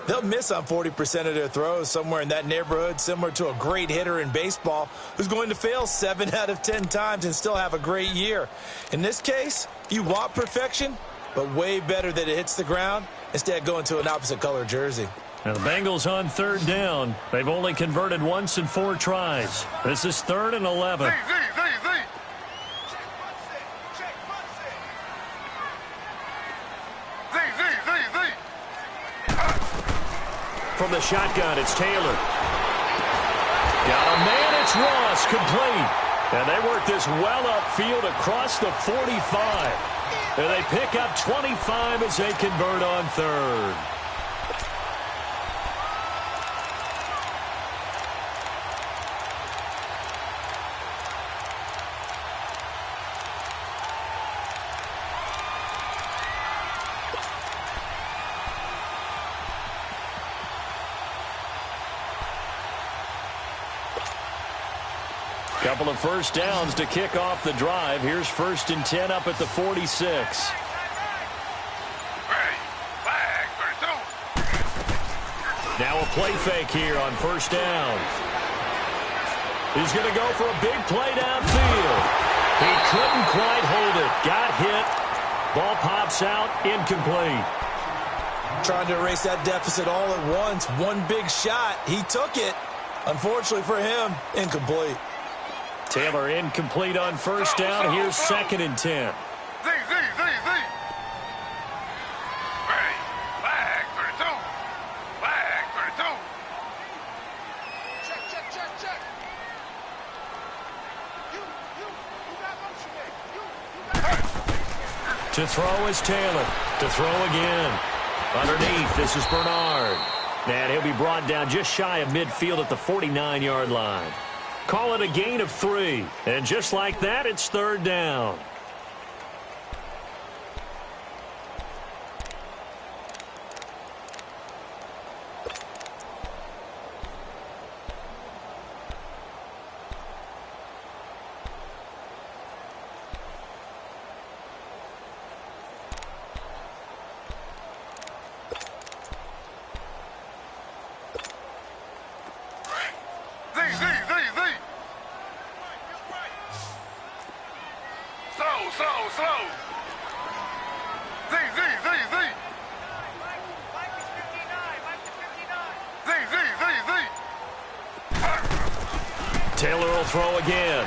Speaker 3: they'll miss on 40% of their throws, somewhere in that neighborhood, similar to a great hitter in baseball who's going to fail 7 out of 10 times and still have a great year. In this case, you want perfection, but way better that it hits the ground instead of going to an opposite color jersey.
Speaker 1: Now the Bengals on third down. They've only converted once in 4 tries. This is 3rd and 11. From the shotgun, it's Taylor. Got a man, it's Ross, complete. And they work this well upfield across the 45. And they pick up 25 as they convert on 3rd. Couple of first downs to kick off the drive. Here's 1st and 10 up at the 46. Now a play fake here on 1st down. He's going to go for a big play downfield. He couldn't quite hold it. Got hit. Ball pops out. Incomplete.
Speaker 3: Trying to erase that deficit all at once. One big shot. He took it. Unfortunately for him, incomplete.
Speaker 1: Taylor incomplete on 1st down. Here's 2nd and 10. To throw is Taylor. To throw again. Underneath, this is Bernard. And he'll be brought down just shy of midfield at the 49-yard line. Call it a gain of 3. And just like that, it's 3rd down. Taylor will throw again.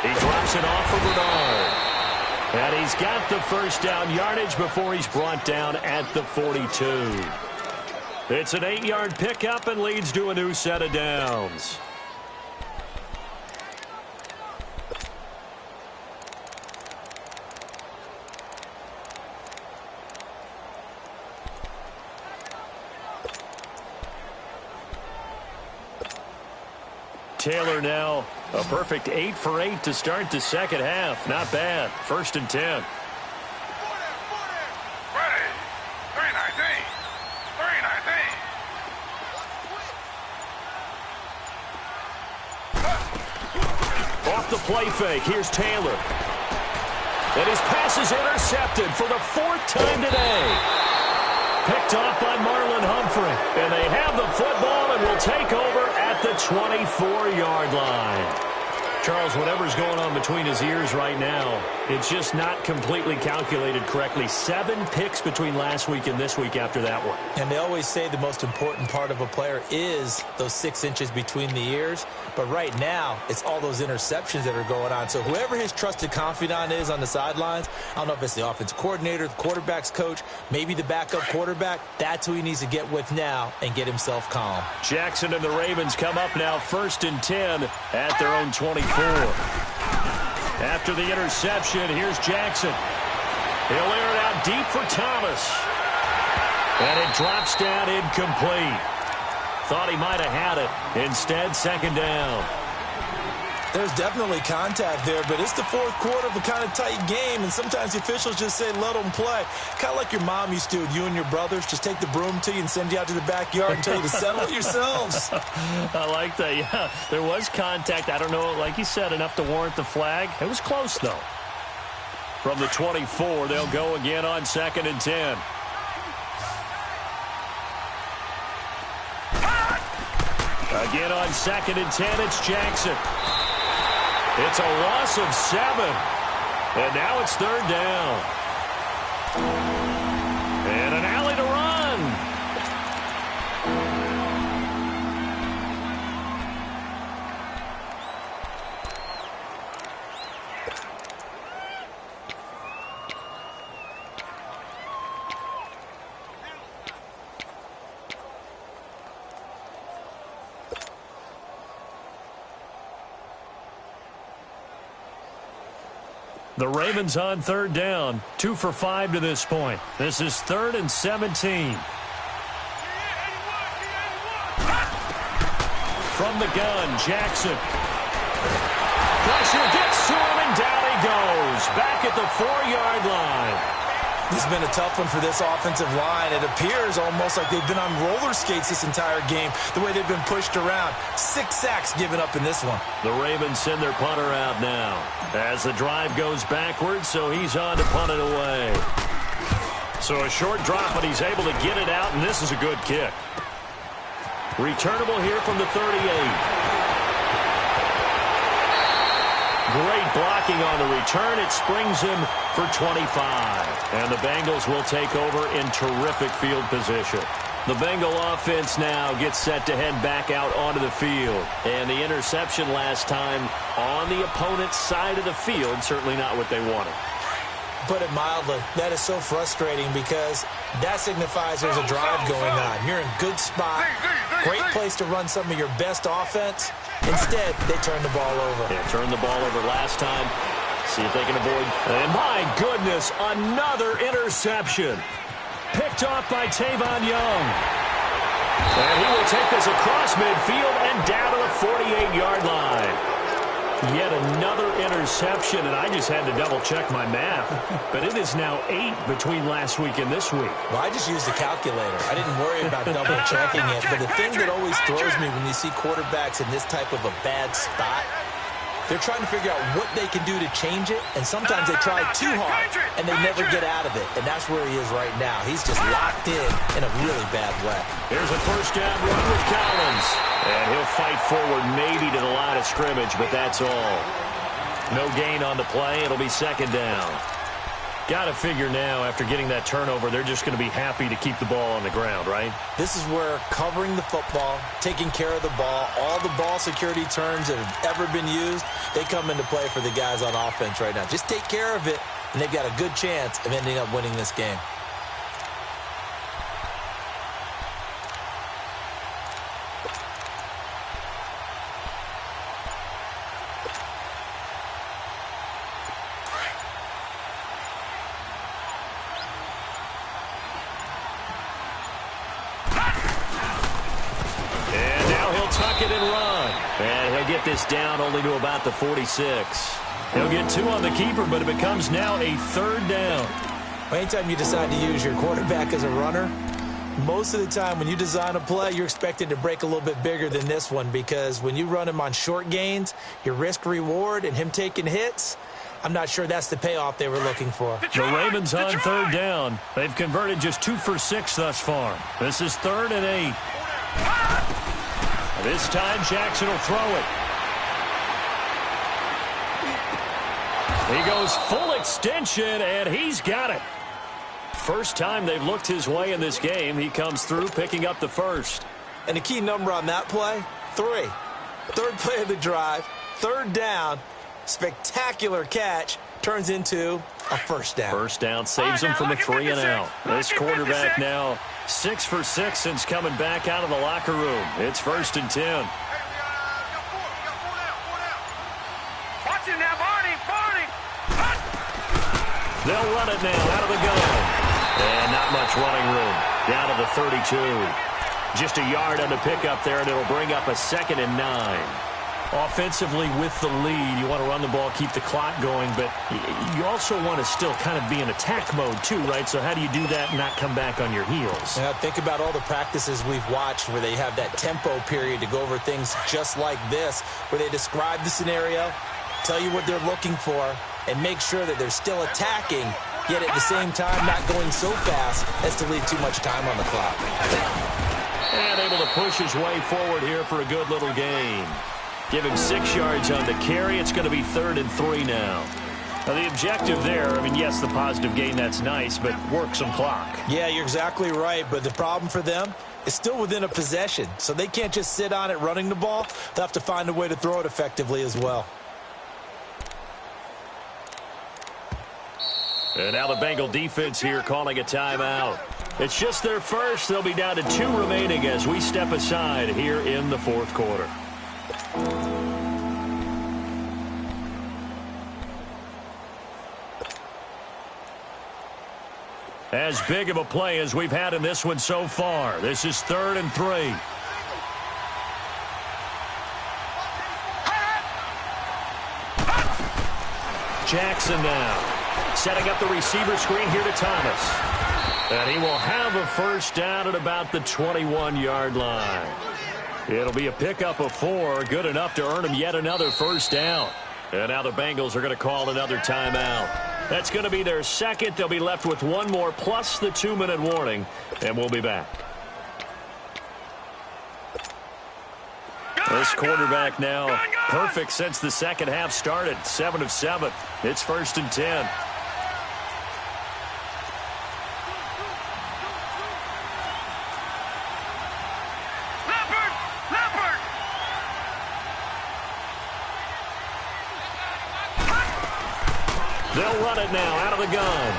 Speaker 1: He drops it off for Bernard. And he's got the 1st down yardage before he's brought down at the 42. It's an 8-yard pickup and leads to a new set of downs. Taylor now a perfect 8 for 8 to start the second half. Not bad. 1st and 10.
Speaker 2: Ready. 319. 319.
Speaker 1: Off the play fake. Here's Taylor. And his pass is intercepted for the 4th time today. Picked off by Marlon Humphrey. And they have the football and will take over at the 24-yard line. Charles, whatever's going on between his ears right now, it's just not completely calculated correctly. 7 picks between last week and this week after that one.
Speaker 3: And they always say the most important part of a player is those 6 inches between the ears. But right now, it's all those interceptions that are going on. So whoever his trusted confidant is on the sidelines, I don't know if it's the offensive coordinator, the quarterback's coach, maybe the backup quarterback, that's who he needs to get with now and get himself calm.
Speaker 1: Jackson and the Ravens come up now 1st and 10 at their own 24. After the interception, here's Jackson. He'll air it out deep for Thomas. And it drops down incomplete. Thought he might have had it. Instead, 2nd down.
Speaker 3: There's definitely contact there, but it's the fourth quarter of a kind of tight game, and sometimes the officials just say, let them play. Kind of like your mom used to with you and your brothers. Just take the broom to you and send you out to the backyard and tell you to settle it yourselves.
Speaker 4: I like that, yeah. There was contact. I don't know, like you said, enough to warrant the flag. It was close, though. From the 24, they'll go again on 2nd and 10. Again on 2nd and 10, it's Jackson. It's a loss of 7. And now it's 3rd down. And an alley to run. The Ravens on 3rd down. 2 for 5 to this point. This is 3rd and 17. From the gun, Jackson. Pressure gets to him, and down he goes. Back at the 4-yard line.
Speaker 3: This has been a tough one for this offensive line. It appears almost like they've been on roller skates this entire game, the way they've been pushed around. 6 sacks given up in this one.
Speaker 4: The Ravens send their punter out now as the drive goes backwards, so he's on to punt it away. So a short drop, but he's able to get it out, and this is a good kick. Returnable here from the 38. Great blocking on the return. It springs him for 25. And the Bengals will take over in terrific field position. The Bengal offense now gets set to head back out onto the field. And the interception last time on the opponent's side of the field, certainly not what they wanted.
Speaker 3: Put it mildly, that is so frustrating because that signifies there's a drive going on. You're in good spot, great place to run some of your best offense. Instead, they turn the ball over.
Speaker 4: Yeah, turned the ball over last time. See if they can avoid. And my goodness, another interception. Picked off by Tavon Young. And he will take this across midfield and down to the 48-yard line. Yet another interception, and I just had to double-check my math. But it is now 8 between last week and this week.
Speaker 3: Well, I just used the calculator. I didn't worry about double-checking it. But the thing that always throws me when you see quarterbacks in this type of a bad spot, they're trying to figure out what they can do to change it, and sometimes they try too hard, and they never get out of it. And that's where he is right now. He's just locked in a really bad way.
Speaker 4: Here's a first down run with Collins. And he'll fight forward maybe to the line of scrimmage, but that's all. No gain on the play. It'll be 2nd down. Got to figure now, after getting that turnover, they're just going to be happy to keep the ball on the ground, right?
Speaker 3: This is where covering the football, taking care of the ball, all the ball security terms that have ever been used, they come into play for the guys on offense right now. Just take care of it, and they've got a good chance of ending up winning this game.
Speaker 4: This down only to about the 46. He'll get 2 on the keeper, but it becomes now a 3rd down.
Speaker 3: Anytime you decide to use your quarterback as a runner, most of the time when you design a play, you're expected to break a little bit bigger than this one, because when you run him on short gains, your risk-reward and him taking hits, I'm not sure that's the payoff they were looking for.
Speaker 4: The Ravens on 3rd down. They've converted just 2 for 6 thus far. This is 3rd and 8. This time, Jackson will throw it. He goes full extension, and he's got it. First time they've looked his way in this game. He comes through, picking up the first.
Speaker 3: And the key number on that play, 3. 3rd play of the drive, 3rd down, spectacular catch, turns into a first down.
Speaker 4: First down saves him from a 3 and out. This quarterback now 6 for 6 since coming back out of the locker room. It's 1st and 10.
Speaker 2: Watch it now, Barney.
Speaker 4: They'll run it now out of the gun. And not much running room. Down to the 32. Just a yard on the pickup there, and it'll bring up a 2nd and 9.
Speaker 1: Offensively with the lead, you want to run the ball, keep the clock going, but you also want to still kind of be in attack mode too, right? So how do you do that and not come back on your heels?
Speaker 3: Now, think about all the practices we've watched where they have that tempo period to go over things just like this, where they describe the scenario, tell you what they're looking for, and make sure that they're still attacking, yet at the same time not going so fast as to leave too much time on the clock.
Speaker 1: And able to push his way forward here for a good little gain. Give him 6 yards on the carry. It's going to be 3rd and 3 now. Now, the objective there, I mean, yes, the positive gain, that's nice, but work some clock.
Speaker 3: Yeah, you're exactly right, but the problem for them is still within a possession, so they can't just sit on it running the ball. They'll have to find a way to throw it effectively as well.
Speaker 1: And now the Bengal defense here calling a timeout. It's just their first. They'll be down to 2 remaining as we step aside here in the 4th quarter. As big of a play as we've had in this one so far. This is 3rd and 3. Jackson now setting up the receiver screen here to Thomas. And he will have a first down at about the 21-yard line. It'll be a pickup of 4, good enough to earn him yet another first down. And now the Bengals are going to call another timeout. That's going to be their second. They'll be left with 1 more plus the 2-minute warning, and we'll be back. This quarterback now perfect since the second half started. 7 of 7. It's 1st and 10. They'll run it now out of the gun.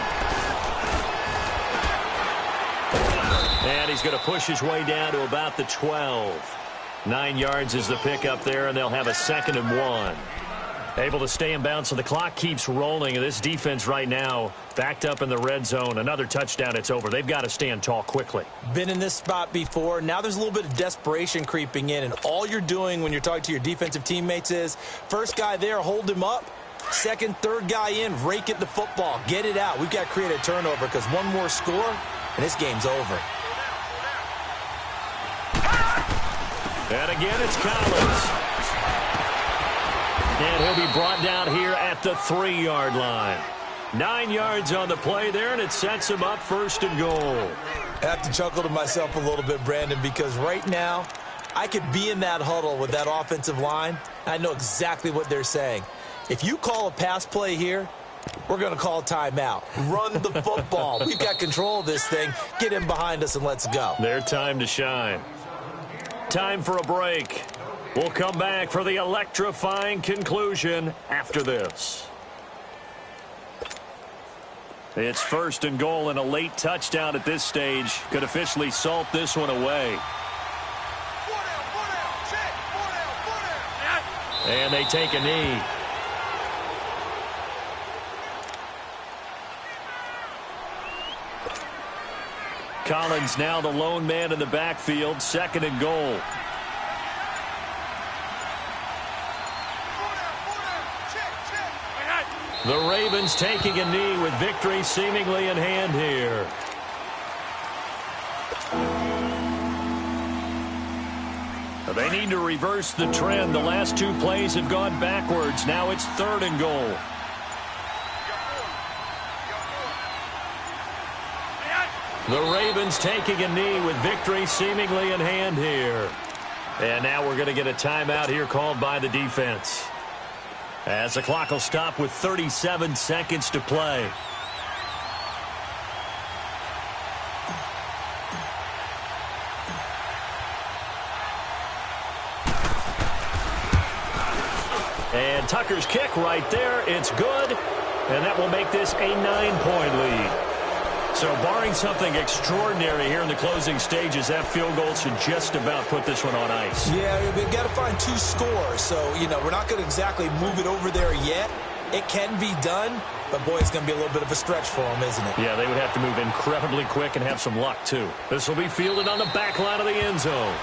Speaker 1: And he's going to push his way down to about the 12. 9 yards is the pickup there, and they'll have a 2nd and 1. Able to stay in bounds, so the clock keeps rolling. And this defense right now backed up in the red zone. Another touchdown, it's over. They've got to stand tall quickly.
Speaker 3: Been in this spot before. Now there's a little bit of desperation creeping in, and all you're doing when you're talking to your defensive teammates is first guy there, hold him up. Second, third guy in, rake at the football. Get it out. We've got to create a turnover because one more score, and this game's over.
Speaker 1: And again, it's Collins. And he'll be brought down here at the 3-yard line. 9 yards on the play there, and it sets him up 1st and goal.
Speaker 3: I have to chuckle to myself a little bit, Brandon, because right now I could be in that huddle with that offensive line. And I know exactly what they're saying. If you call a pass play here, we're going to call a timeout. Run the football. We've got control of this thing. Get in behind us and let's go.
Speaker 1: Their time to shine. Time for a break. We'll come back for the electrifying conclusion after this. It's 1st and goal, and a late touchdown at this stage could officially salt this one away. And they take a knee. Collins now the lone man in the backfield, 2nd and goal. The Ravens taking a knee with victory seemingly in hand here. They need to reverse the trend. The last 2 plays have gone backwards. Now it's 3rd and goal. The Ravens taking a knee with victory seemingly in hand here. And now we're going to get a timeout here called by the defense. As the clock will stop with 37 seconds to play. And Tucker's kick right there. It's good. And that will make this a 9-point lead. So barring something extraordinary here in the closing stages, that field goal should just about put this one on ice.
Speaker 3: Yeah, we've got to find 2 scores. So, we're not going to exactly move it over there yet. It can be done, but, boy, it's going to be a little bit of a stretch for them, isn't it?
Speaker 1: Yeah, they would have to move incredibly quick and have some luck, too. This will be fielded on the back line of the end zone.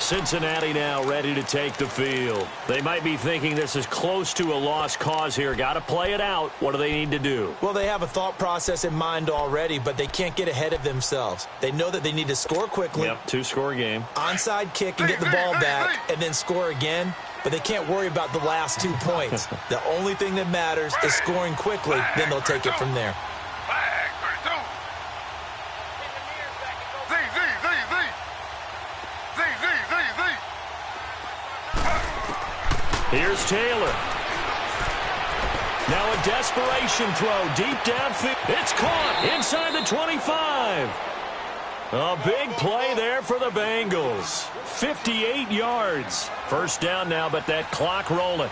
Speaker 1: Cincinnati now ready to take the field. They might be thinking this is close to a lost cause here. Got to play it out. What do they need to do?
Speaker 3: Well, they have a thought process in mind already, but they can't get ahead of themselves. They know that they need to score quickly.
Speaker 1: Yep, two-score game.
Speaker 3: Onside kick and get the ball back and then score again. But they can't worry about the last 2 points. The only thing that matters is scoring quickly. Then they'll take it from there.
Speaker 1: Here's Taylor. Now a desperation throw deep downfield. It's caught inside the 25. A big play there for the Bengals. 58 yards. First down now, but that clock rolling.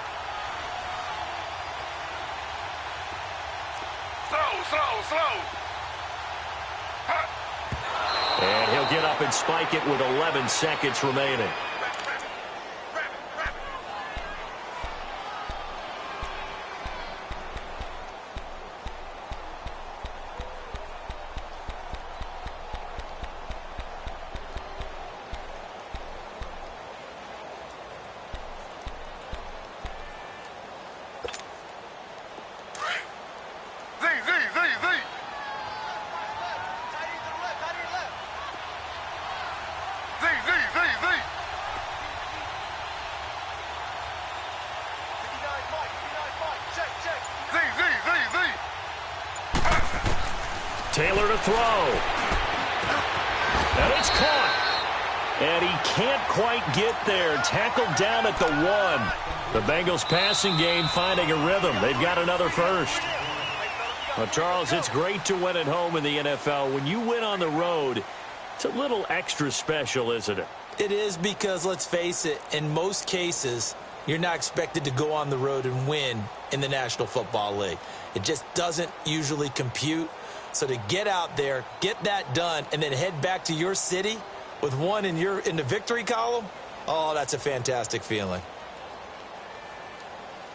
Speaker 2: Slow.
Speaker 1: And he'll get up and spike it with 11 seconds remaining. Taylor to throw. And it's caught. And he can't quite get there. Tackled down at the 1. The Bengals passing game finding a rhythm. They've got another first. Well, Charles, it's great to win at home in the NFL. When you win on the road, it's a little extra special, isn't it?
Speaker 3: It is because, let's face it, in most cases, you're not expected to go on the road and win in the National Football League. It just doesn't usually compute. So to get out there, get that done, and then head back to your city with one in the victory column, oh, that's a fantastic feeling.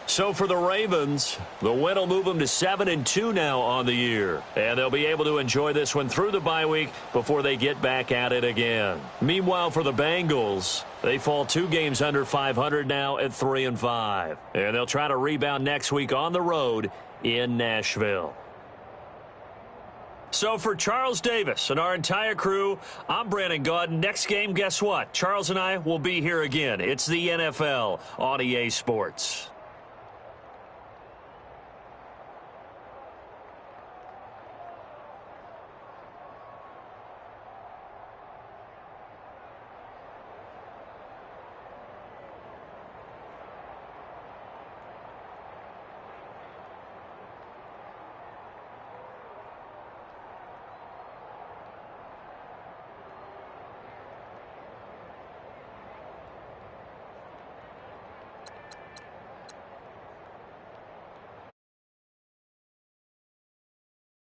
Speaker 1: So for the Ravens, the win will move them to 7-2 now on the year. And they'll be able to enjoy this one through the bye week before they get back at it again. Meanwhile, for the Bengals, they fall 2 games under 500 now at 3-5. And they'll try to rebound next week on the road in Nashville. So for Charles Davis and our entire crew, I'm Brandon Gaudin. Next game, guess what? Charles and I will be here again. It's the NFL on EA Sports.